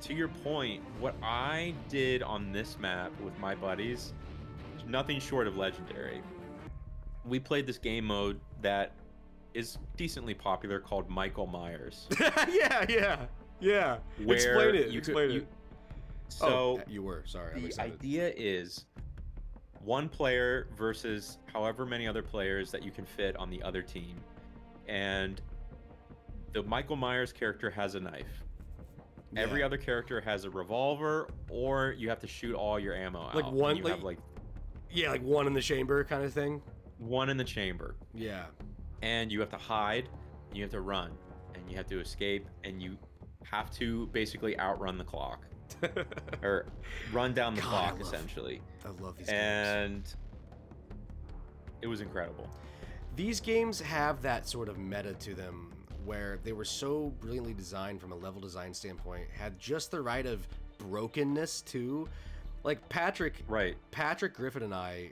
to your point, what I did on this map with my buddies, nothing short of legendary. We played this game mode that is decently popular called Michael Myers. Yeah. Explain it. So you were sorry. The idea is one player versus however many other players that you can fit on the other team, and the Michael Myers character has a knife. Yeah. Every other character has a revolver, or you have to shoot all your ammo out. Like one, like one in the chamber kind of thing. One in the chamber. Yeah. And you have to hide, and you have to run, and you have to escape, and you have to basically outrun the clock. Or run down the clock, essentially. I love these games. And it was incredible. These games have that sort of meta to them where they were so brilliantly designed from a level design standpoint, had just the right of brokenness too. Like Patrick Griffin and I,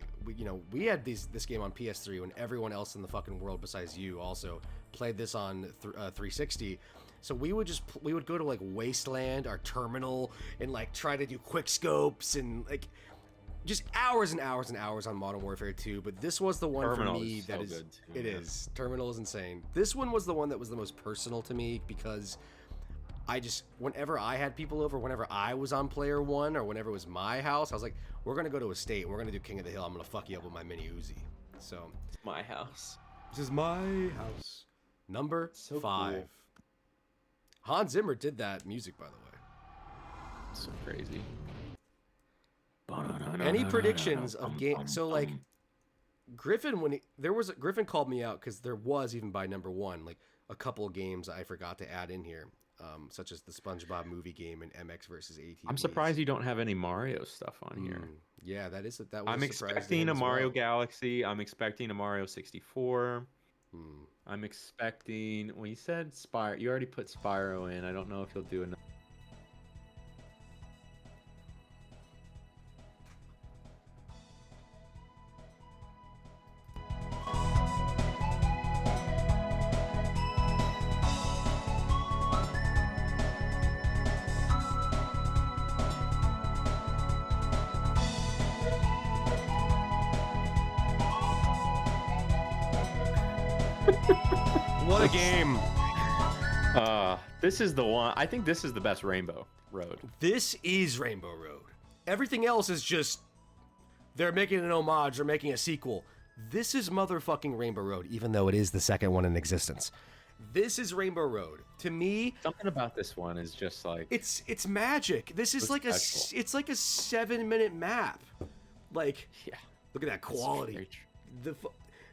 we had this game on PS3 when everyone else in the fucking world besides you also played this on 360. So we would go to like Wasteland, our terminal, and like try to do quick scopes and like just hours and hours and hours on Modern Warfare 2. But this was the one Terminal for me that is good too, it is. Terminal is insane. This one was the one that was the most personal to me because whenever I had people over, whenever I was on player 1 or whenever it was my house, I was like, we're gonna go to a state and we're gonna do King of the Hill. I'm gonna fuck you up with my mini Uzi. So it's my house. This is my house. Number 5. Cool. Hans Zimmer did that music, by the way. So crazy. Any predictions of game? So like, Griffin, Griffin called me out because there was, even by number 1, like a couple of games I forgot to add in here, such as the SpongeBob movie game and MX versus ATV. I'm surprised you don't have any Mario stuff on here. Yeah, that was. I'm expecting a Mario Galaxy. I'm expecting a Mario 64. I'm expecting. Well, you said Spyro. You already put Spyro in. I don't know if you'll do another. What a game! This is the one. I think this is the best Rainbow Road. This is Rainbow Road. Everything else is just they're making an homage, they're making a sequel. This is motherfucking Rainbow Road, even though it is the second one in existence. This is Rainbow Road. To me, something about this one is just like it's magic. This is like it's like a 7-minute map. Like, look at that quality.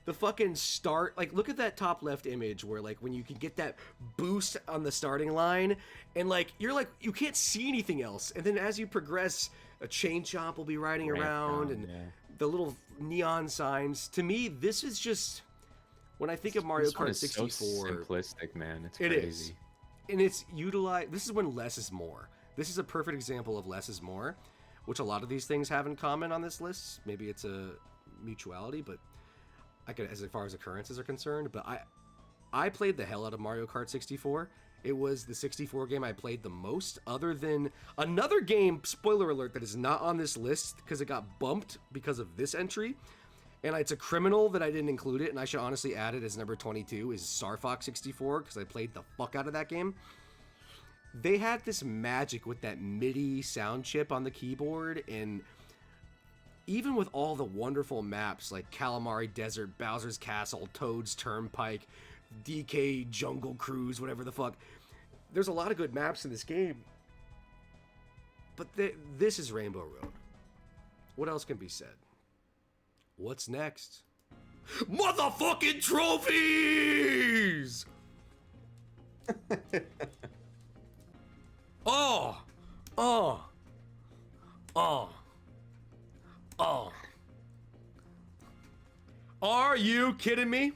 the fucking start, like, look at that top left image where, like, when you can get that boost on the starting line, and, like, you're like, you can't see anything else. And then as you progress, a chain chomp will be riding around, and the little neon signs. To me, this is just, when I think of Mario Kart 64. So simplistic, man. It's crazy. It is. And it's utilized, this is when less is more. This is a perfect example of less is more, which a lot of these things have in common on this list. Maybe it's a mutuality, but as far as occurrences are concerned, but I played the hell out of Mario Kart 64. It was the 64 game I played the most, other than another game, spoiler alert, that is not on this list because it got bumped because of this entry. And it's a criminal that I didn't include it, and I should honestly add it as number 22, is Star Fox 64, because I played the fuck out of that game. They had this magic with that MIDI sound chip on the keyboard, and even with all the wonderful maps like Calamari Desert, Bowser's Castle, Toad's Turnpike, DK Jungle Cruise, whatever the fuck, there's a lot of good maps in this game. But this is Rainbow Road. What else can be said? What's next? Motherfucking trophies! Oh! Are you kidding me?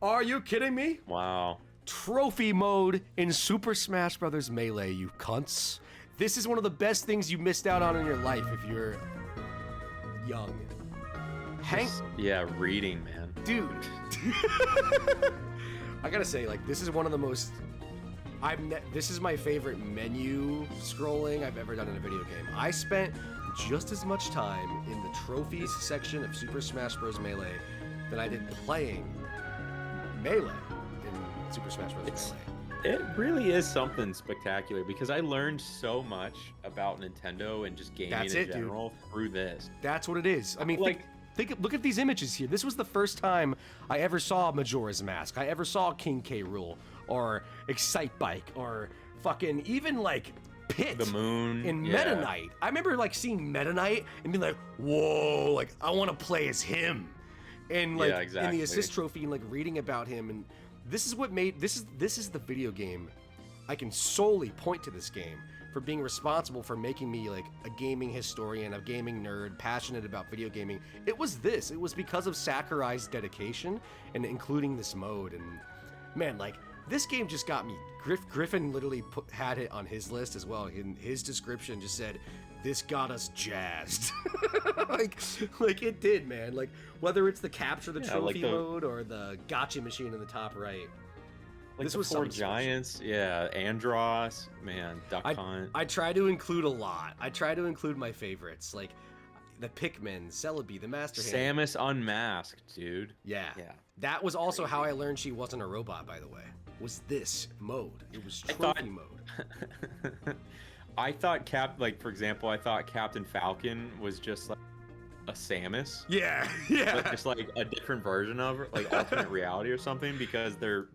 Are you kidding me? Wow. Trophy mode in Super Smash Bros. Melee, you cunts. This is one of the best things you missed out on in your life if you're young. Yeah, reading, man. Dude. I gotta say, like, this is one of the most... this is my favorite menu scrolling I've ever done in a video game. I spent just as much time in the trophies section of Super Smash Bros. Melee than I did playing Melee in Super Smash Bros. Melee. It really is something spectacular because I learned so much about Nintendo and just gaming in general through this. That's what it is. I mean, look at these images here. This was the first time I ever saw Majora's Mask. I ever saw King K. Rool or Excite Bike or fucking even like Pit. The Moon. In Meta Knight. I remember like seeing Meta Knight and being like, whoa, like I want to play as him. And like in the assist trophy and like reading about him, and this is what made this is the video game. I can solely point to this game for being responsible for making me like a gaming historian, a gaming nerd, passionate about video gaming. It was this. It was because of Sakurai's dedication and including this mode. And man, like this game just got me. Griffin literally had it on his list as well. In his description just said, "This got us jazzed." like it did, man. Like whether it's the capture the trophy mode or the gotcha machine in the top right. Like this was Four Giants, Andros, man, Duck Hunt. I try to include a lot. I try to include my favorites, like the Pikmin, Celebi, the Master Hand. Samus Unmasked, dude. Yeah. That was also how I learned she wasn't a robot, by the way. Was this mode. It was trophy mode. I thought for example, I thought Captain Falcon was just like a Samus. Yeah. Like just like a different version of her, like alternate reality or something, because their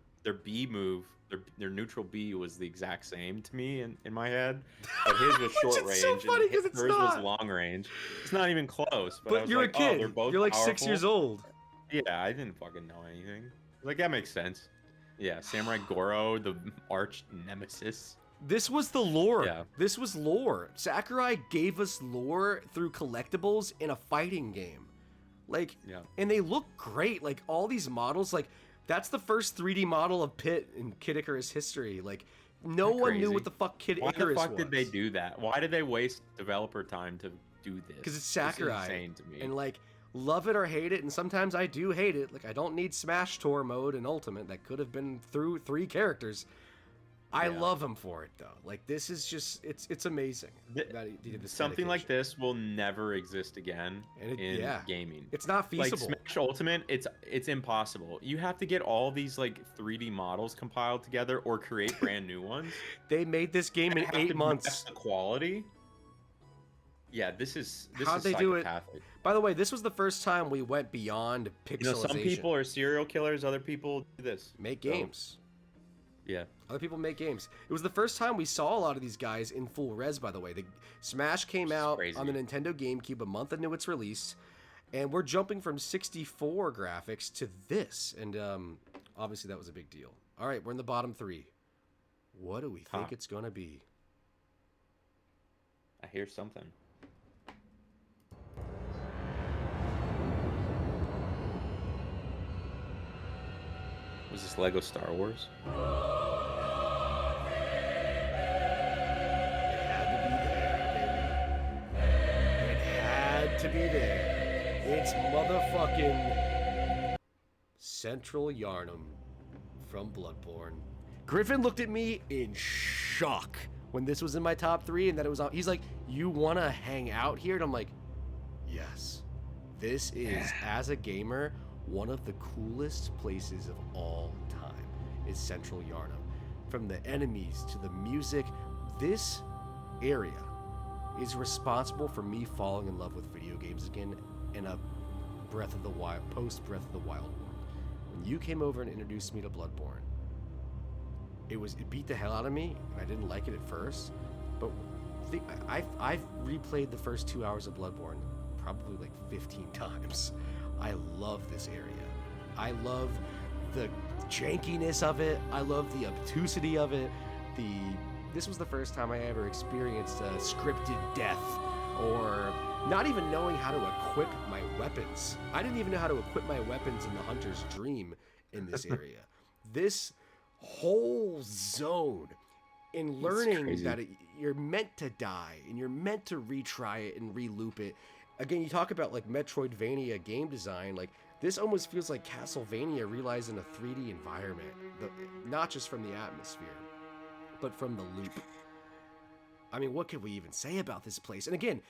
B move, their neutral B was the exact same to me in my head, but his was short range so funny and hers was long range. It's not even close. But I was you're like, a kid. Oh, they're both you're like powerful. 6 years old. Yeah, I didn't fucking know anything. Like that makes sense. Yeah, Samurai Goro, the arch nemesis. This was the lore. Yeah. This was lore. Sakurai gave us lore through collectibles in a fighting game. Like, and they look great. Like all these models, like. That's the first 3D model of Pit in Kid Icarus history. Like, no one knew what the fuck Kid Icarus was. Why the fuck did they do that? Why did they waste developer time to do this? Because it's Sakurai. It's insane to me. And, like, love it or hate it, and sometimes I do hate it. Like, I don't need Smash Tour mode in Ultimate. That could have been through 3 characters. I love him for it, though. Like, this is just, it's amazing. He did this something like this will never exist again in gaming. It's not feasible. Like Smash Ultimate, it's impossible. You have to get all these like 3D models compiled together or create brand new ones. They made this game in 8 months. The quality. Yeah, this is How'd they do it? By the way, this was the first time we went beyond pixelization. You know, some people are serial killers. Other people do this. Make games. Yeah. Other people make games. It was the first time we saw a lot of these guys in full res, by the way. The Smash came out on the Nintendo GameCube a month into its release, And we're jumping from 64 graphics to this. And obviously that was a big deal. All right, we're in the bottom 3. What do we think it's going to be? I hear something. Was this Lego Star Wars? To be there. It's motherfucking Central Yarnum from Bloodborne. Griffin looked at me in shock when this was in my top 3 and that it was on. He's like, "You want to hang out here?" And I'm like, "Yes." This is, as a gamer, one of the coolest places of all time is Central Yarnum. From the enemies to the music, this area is responsible for me falling in love with video games again in a Breath of the Wild, post Breath of the Wild world. When you came over and introduced me to Bloodborne, it beat the hell out of me, and I didn't like it at first, but I've replayed the first 2 hours of Bloodborne probably like 15 times. I love this area. I love the jankiness of it. I love the obtusity of it. This was the first time I ever experienced a scripted death, or not even knowing how to equip my weapons. I didn't even know how to equip my weapons in the Hunter's Dream in this area. This whole zone, in learning that you're meant to die and you're meant to retry it and re-loop it. Again, you talk about like Metroidvania game design, like this almost feels like Castlevania realized in a 3D environment, not just from the atmosphere, but from the loop. I mean, what could we even say about this place? And again,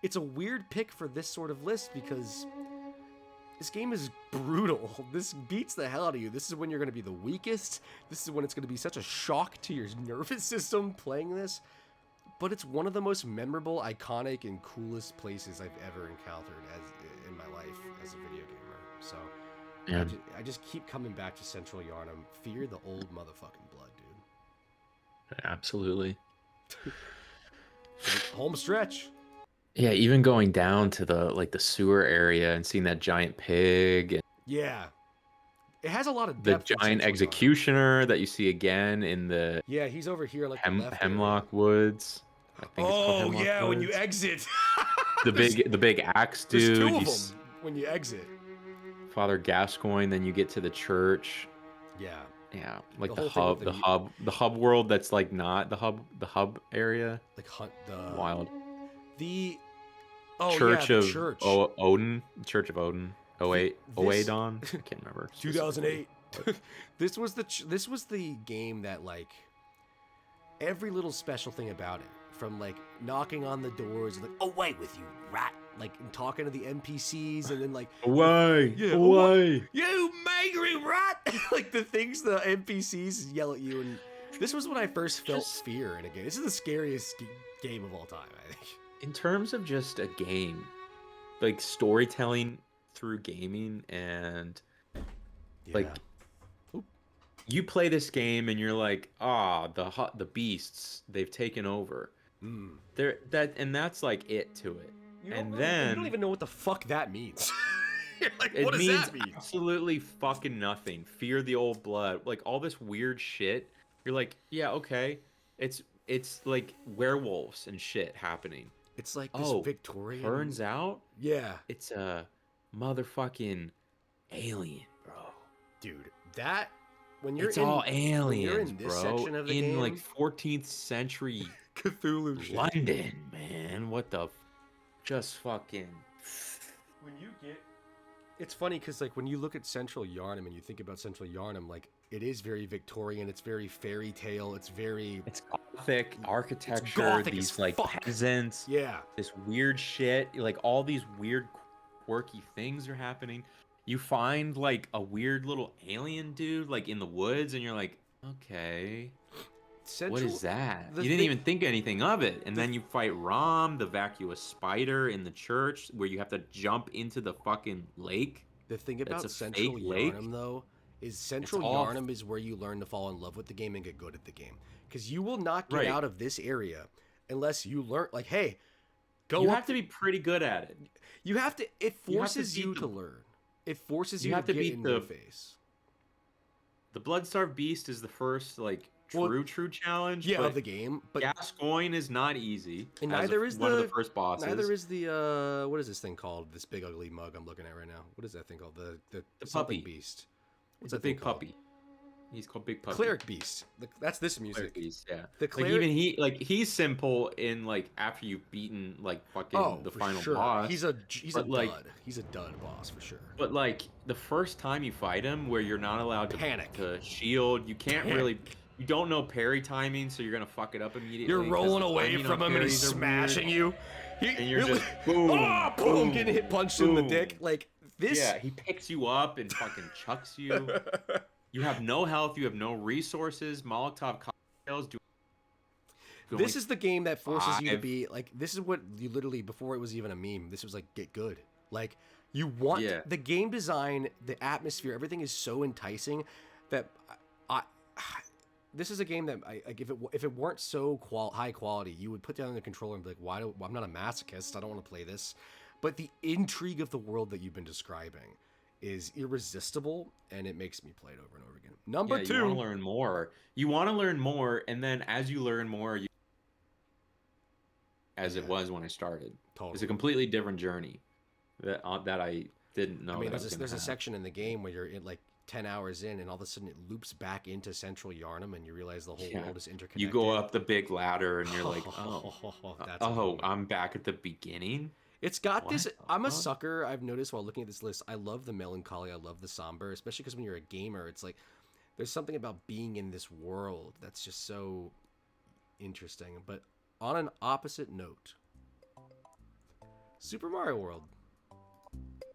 it's a weird pick for this sort of list because this game is brutal. This beats the hell out of you. This is when you're going to be the weakest. This is when it's going to be such a shock to your nervous system playing this. But it's one of the most memorable, iconic, and coolest places I've ever encountered in my life as a video gamer. So Yeah. I just keep coming back to Central Yarnum. Fear the old motherfucking blood, dude. Absolutely. Home stretch. Yeah, even going down to the sewer area and seeing that giant pig and Yeah. It has a lot of the depth. giant executioner that you see again in the Yeah, he's over here like the left Hemlock area. Woods. I think it's called Oh Hemlock yeah, when you Woods. exit. the big axe dude. There's 2 you of them when you exit. Father Gascoigne, then you get to the church. Yeah. Yeah, like The the whole thing hub, with the hub world that's like not the hub area. Like hunt the Wild. The Church yeah, the of church. Odin. Church of Odin. 08 This- Oedon. I can't remember. 2008. This was the game that like every little special thing about it, from like knocking on the doors and like away with you rat, like and talking to the NPCs and then like Away. Yeah, Away. you angry rat, like the things the NPCs yell at you. And this was when I first felt fear in a game. This is the scariest game of all time, I think. In terms of just a game, like storytelling through gaming and like you play this game and you're like, the beasts, they've taken over. That's like it to it. You then don't even know what the fuck that means. You're like, it what does means that mean? absolutely fucking nothing. Fear the old blood, like all this weird shit. You're like, yeah, okay, it's like werewolves and shit happening. It's like this Victorian. Turns out, yeah, it's a motherfucking alien, bro. Dude, that when you're It's all aliens, when you're in this bro. section of the in game, like 14th century Cthulhu shit. London, man. What the? Just fucking. When you get, it's funny because like when you look at Central Yarnum and you think about Central Yarnum, like it is very Victorian. It's very fairy tale. It's Gothic architecture. It's Gothic these as like fuck. peasants. Yeah. This weird shit. Like all these weird, quirky things are happening. You find like a weird little alien dude like in the woods, and you're like, okay. What is that? You didn't even think anything of it. And then you fight Rom, the vacuous spider in the church, where you have to jump into the fucking lake. The thing about That's a Central fake lake. Yarnum, though, is Central Yarnum is where you learn to fall in love with the game and get good at the game. Because you will not get out of this area unless you learn, like, hey, Go You up have to be pretty good at it. You have to. It forces beat you the- to learn. It forces you you have to to get beat in the- their face. The Bloodstarved Beast is the first like Well, true challenge. Yeah, but of the game, but Gascoigne is not easy. and as neither is one the of the first bosses. Neither is the what is this thing called? This big ugly mug I'm looking at right now. What is that thing called? The something puppy. beast. What's that a big thing called? puppy? He's called Big Puppy. Cleric beast. That's this music. Cleric Beast, yeah. The Like cleric. even he's simple in like after you've beaten like fucking the for final sure. boss. He's a but, like- dud. He's a dud boss for sure. But like the first time you fight him, where you're not allowed to Panic. to shield, you can't Panic. really. You don't know parry timing, so you're gonna fuck it up immediately. You're 'cause rolling the away timing from on him and he's parries are smashing weird. you. And you're just boom, oh, boom, boom, getting hit, punched in the boom. dick. Like this. Yeah, he picks you up and fucking chucks you. You have no health. You have no resources. Molotov cocktails. This is the game that forces you to five. be like. This is what you literally before it was even a meme. This was like get good. Like you want the game design, the atmosphere, everything is so enticing that I this is a game that like if it weren't so high quality, you would put down the controller and be like, I'm not a masochist. I don't want to play this. But the intrigue of the world that you've been describing is irresistible, and it makes me play it over and over again. Number 2. You want to learn more. You want to learn more, and then as you learn more, it was when I started. Totally. It's a completely different journey that I didn't know. I mean, that there's a section in the game where you're in like 10 hours in, and all of a sudden it loops back into Central Yarnum, and you realize the whole world is interconnected. You go up the big ladder, and you're like, that's I'm back at the beginning. It's got this. I'm a sucker. I've noticed while looking at this list. I love the melancholy. I love the somber, especially because when you're a gamer, it's like there's something about being in this world that's just so interesting. But on an opposite note, Super Mario World,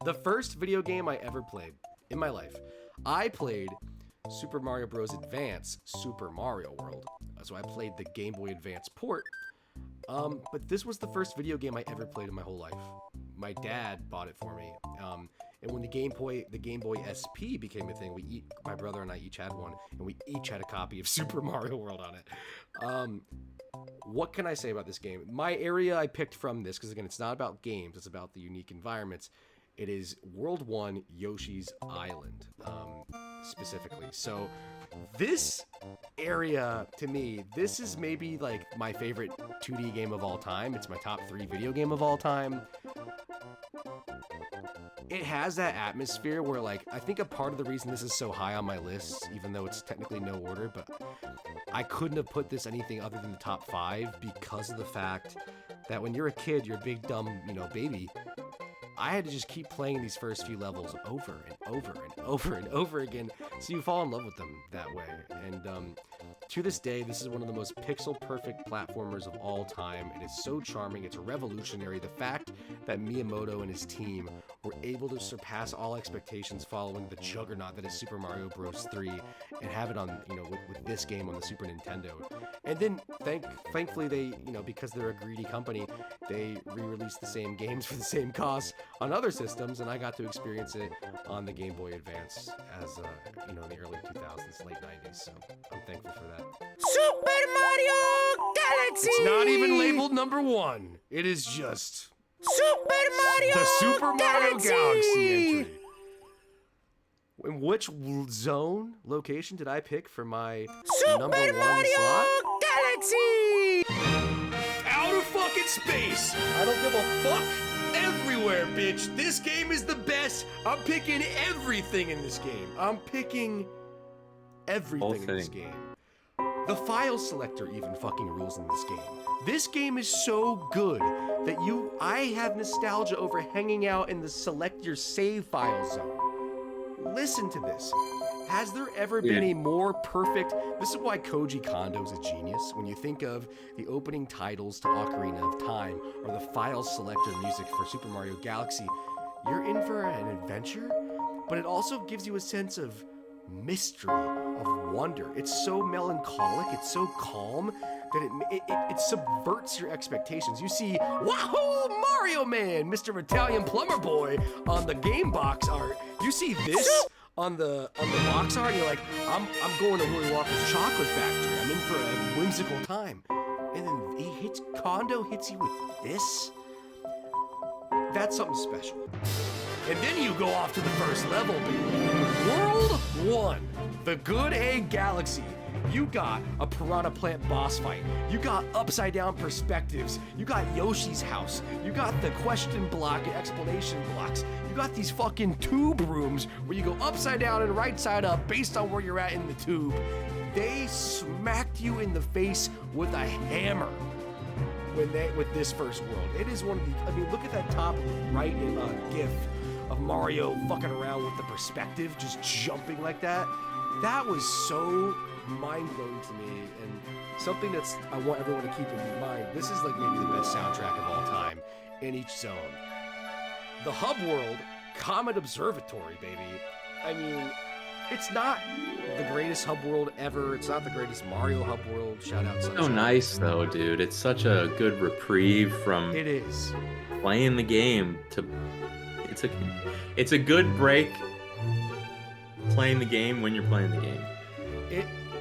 the first video game I ever played in my life. I played Super Mario Bros. Advance Super Mario World. So I played the Game Boy Advance port. But this was the first video game I ever played in my whole life. My dad bought it for me. And when the Game Boy SP became a thing, my brother and I each had one, and we each had a copy of Super Mario World on it. What can I say about this game? My area I picked from this, because again, it's not about games, it's about the unique environments. It is World 1 Yoshi's Island, specifically. So this area, to me, this is maybe like my favorite 2D game of all time. It's my top 3 video game of all time. It has that atmosphere where, like, I think a part of the reason this is so high on my list, even though it's technically no order, but I couldn't have put this anything other than the top 5 because of the fact that when you're a kid, you're a big, dumb, baby. I had to just keep playing these first few levels over and over and over and over again, so you fall in love with them that way. And to this day, this is one of the most pixel-perfect platformers of all time. It is so charming. It's revolutionary. The fact that Miyamoto and his team were able to surpass all expectations following the juggernaut that is Super Mario Bros. 3 and have it on, with this game on the Super Nintendo. And then, thankfully, they, because they're a greedy company, they re-released the same games for the same cost on other systems, and I got to experience it on the Game Boy Advance as, in the early 2000s, late 90s, so I'm thankful for that. Super Mario Galaxy! It's not even labeled number 1. It is just Super Mario the Super Mario Galaxy entry. In which location did I pick for my number 1 slot? Galaxy! Out of fucking space! I don't give a fuck! Everywhere, bitch! This game is the best! I'm picking everything in this game. I'm picking everything in this game. The file selector even fucking rules in this game. This game is so good that I have nostalgia over hanging out in the select your save file zone. Listen to this. Has there ever been a more perfect... This is why Koji Kondo's a genius. When you think of the opening titles to Ocarina of Time or the file selector music for Super Mario Galaxy, you're in for an adventure, but it also gives you a sense of mystery, of wonder. It's so melancholic, it's so calm, that it subverts your expectations. You see, wahoo, Mario Man, Mr. Italian Plumber Boy on the game box art. You see this on the box art, and you're like, I'm going to Willy Wonka's chocolate factory. I'm in for a whimsical time. And then Kondo hits you with this. That's something special. And then you go off to the first level, baby. World 1, the Good Egg Galaxy. You got a Piranha Plant boss fight. You got upside down perspectives. You got Yoshi's house. You got the question block and explanation blocks. You got these fucking tube rooms where you go upside down and right side up based on where you're at in the tube. They smacked you in the face with a hammer with this first world. It is one of the, I mean, look at that top right GIF of Mario fucking around with the perspective, just jumping like that. That was so mind-blowing to me, and something that's I want everyone to keep in mind. This is like maybe the best soundtrack of all time in each zone. The hub world, Comet Observatory, baby. I mean, it's not the greatest hub world ever. It's not the greatest Mario hub world. Shout out Sunshine. So nice though, dude. It's such a good reprieve from It is. playing the game to it's a good break playing the game when you're playing the game.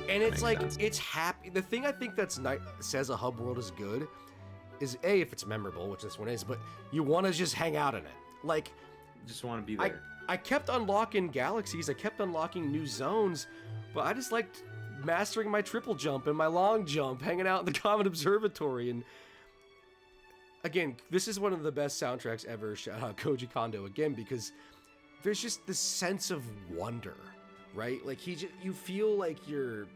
And it's Makes like, sense. it's happy. The thing I think that's says a hub world is good is A, if it's memorable, which this one is, but you want to just hang out in it. Like, Just want to be there. I kept unlocking galaxies, I kept unlocking new zones, but I just liked mastering my triple jump and my long jump, hanging out in the Comet Observatory. And again, this is one of the best soundtracks ever. Shout out Koji Kondo again, because there's just this sense of wonder, right? Like you feel like you're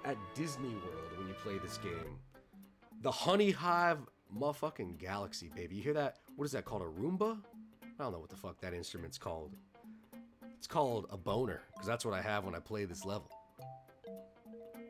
at Disney World when you play this game. The Honey Hive motherfucking galaxy, baby. You hear that? What is that called? A Roomba? I don't know what the fuck that instrument's called. It's called a boner, because that's what I have when I play this level.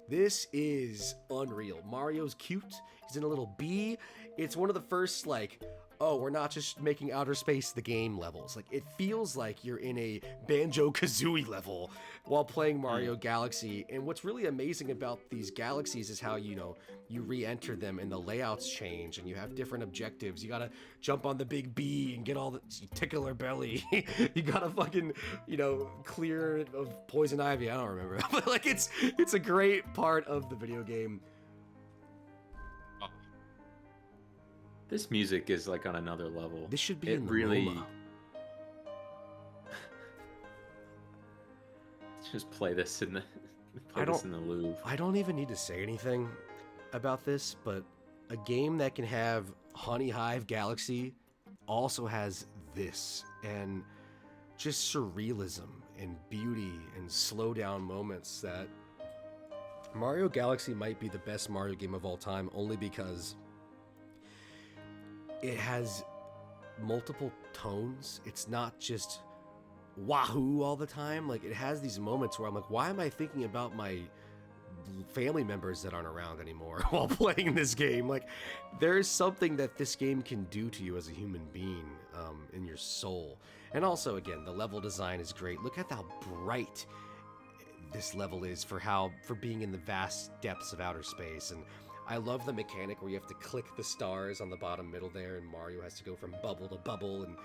This is unreal. Mario's cute. He's in a little bee. It's one of the first, like, oh, we're not just making Outer Space the game levels. Like, it feels like you're in a Banjo-Kazooie level while playing Mario Galaxy. And what's really amazing about these galaxies is how, you know, you re-enter them and the layouts change and you have different objectives. You gotta jump on the big bee and get all the, tickle her belly. You gotta fucking, you know, clear it of poison ivy. I don't remember. But, like, it's a great part of the video game. This music is like on another level. This should be It in the really MoMA. just play this in the in the Louvre. I don't even need to say anything about this, but a game that can have Honey Hive Galaxy also has this, and just surrealism and beauty and slow down moments that Mario Galaxy might be the best Mario game of all time, only because it has multiple tones. It's not just wahoo all the time. Like, it has these moments where I'm like, why am I thinking about my family members that aren't around anymore while playing this game? Like, there is something that this game can do to you as a human being, in your soul. And also, again, the level design is great. Look at how bright this level is for being in the vast depths of outer space. And I love the mechanic where you have to click the stars on the bottom middle there, and Mario has to go from bubble to bubble. And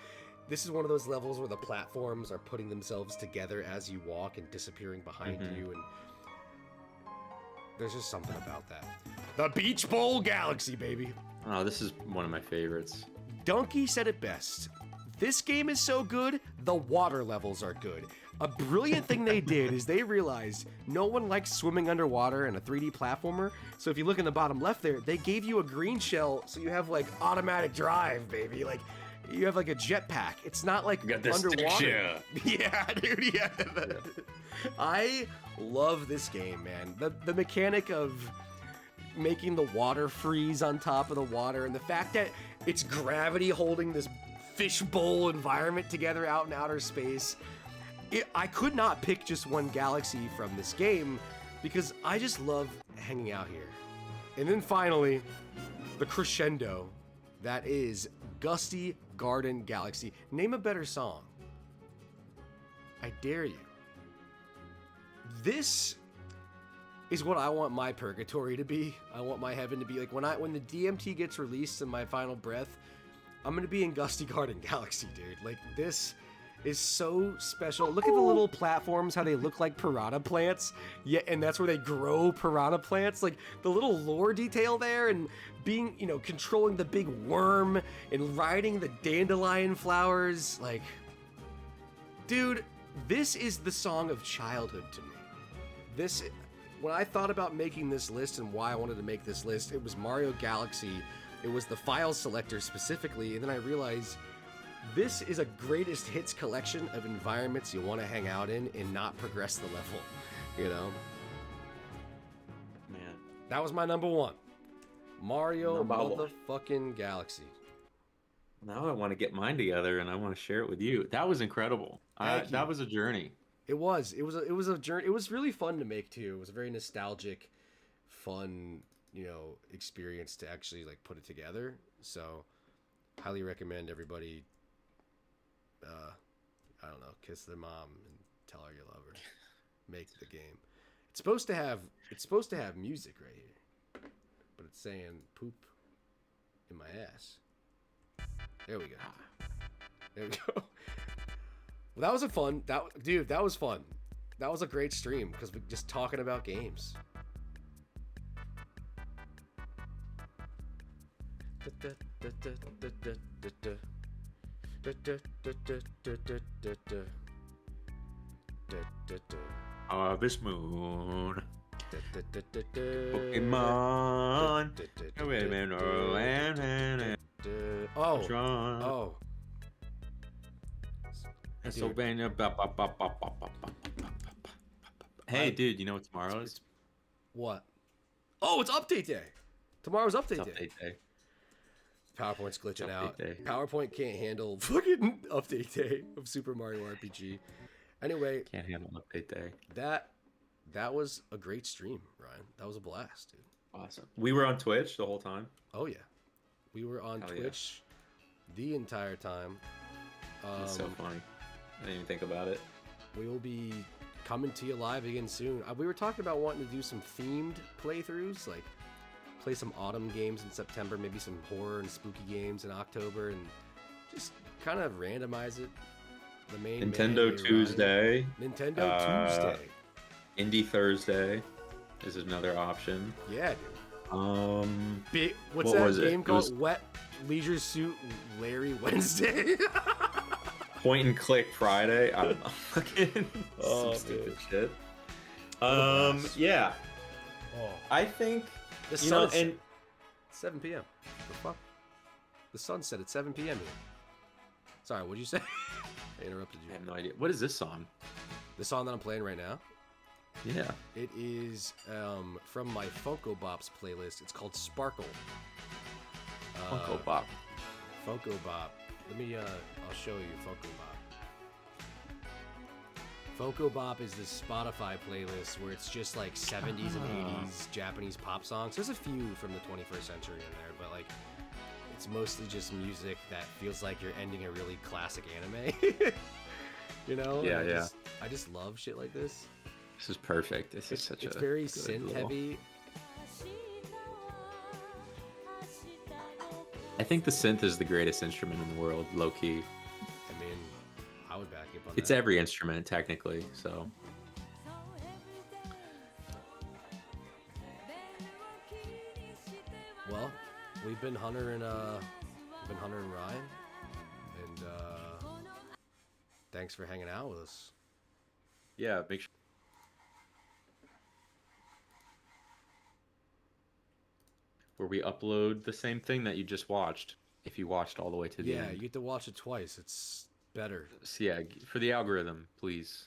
this is one of those levels where the platforms are putting themselves together as you walk and disappearing behind you, and there's just something about that. The Beach Bowl Galaxy, baby. Oh, this is one of my favorites. Donkey said it best. This game is so good, the water levels are good. A brilliant thing they did is they realized no one likes swimming underwater in a 3D platformer. So if you look in the bottom left there, they gave you a green shell so you have like automatic drive, baby. Like, you have like a jetpack. It's not like underwater. Yeah, dude. Yeah. I love this game, man. The mechanic of making the water freeze on top of the water, and the fact that it's gravity holding this fishbowl environment together out in outer space. I could not pick just one galaxy from this game because I just love hanging out here. And then finally, the crescendo that is Gusty Garden Galaxy. Name a better song. I dare you. This is what I want my purgatory to be. I want my heaven to be like when the DMT gets released in my final breath, I'm gonna be in Gusty Garden Galaxy, dude. Like, this is so special. Look at the little platforms, how they look like piranha plants. Yeah, and that's where they grow piranha plants. Like the little lore detail there, and being, you know, controlling the big worm and riding the dandelion flowers. Like, dude, this is the song of childhood to me. This, when I thought about making this list and why I wanted to make this list, it was Mario Galaxy. It was the file selector specifically, and then I realized this is a greatest hits collection of environments you want to hang out in and not progress the level, you know? Man. That was my number one. Mario Number one. motherfucking Galaxy. Now I want to get mine together and I want to share it with you. That was incredible. Thank you. That was a journey. It was a journey. It was really fun to make too. It was a very nostalgic, fun, you know, experience to actually like put it together. So, highly recommend everybody. I don't know, kiss their mom and tell her you love her. Make the game. It's supposed to have music right here, but it's saying poop in my ass. There we go. There we go. Well, that was a fun. That was fun. That was a great stream because we're just talking about games. Harvest Moon. Pokemon. Oh. Pennsylvania. Hey, dude, you know what tomorrow is? What? Oh, it's update day. Tomorrow's update day. Update day. PowerPoint's glitching out. Day. PowerPoint can't handle fucking update day of Super Mario RPG. Anyway, Can't handle update day. that was a great stream, Ryan. That was a blast, dude. Awesome. We were on Twitch the whole time. Oh yeah, we were on Hell Twitch the entire time. That's so funny. I didn't even think about it. We will be coming to you live again soon. We were talking about wanting to do some themed playthroughs, like play some autumn games in September, maybe some horror and spooky games in October, and just kind of randomize it. The main Nintendo Tuesday. Nintendo Tuesday. Indie Thursday is another option. Yeah, dude. What What's that was it? game It called? was- Wet Leisure Suit Larry Wednesday. Point and click Friday. I don't know. Fucking some stupid shit. Yeah. Oh, I think the you know, sun and 7 p.m. The fuck? The sunset at 7 p.m. here. Sorry, what'd you say? I interrupted I you. have no idea. What is this song? The song that I'm playing right now, Yeah. it is from my Funko Bops playlist. It's called Sparkle. Funko Pop. Funko Bop. Let me, I'll show you Funko Bop. Funko Bop is this Spotify playlist where it's just like 70s and 80s Japanese pop songs. There's a few from the 21st century in there, but like it's mostly just music that feels like you're ending a really classic anime. You know? Yeah, And yeah. I just love shit like this. This is perfect. This is such It's a very good synth little- heavy. I think the synth is the greatest instrument in the world, low key. I mean, I would back you up on It's that. every instrument technically, so Well, we've been Hunter and Ryan, and thanks for hanging out with us. yeah, make sure. Where we upload the same thing that you just watched, if you watched all the way to the Yeah, end. you get to watch it twice. It's better. So yeah, for the algorithm, please.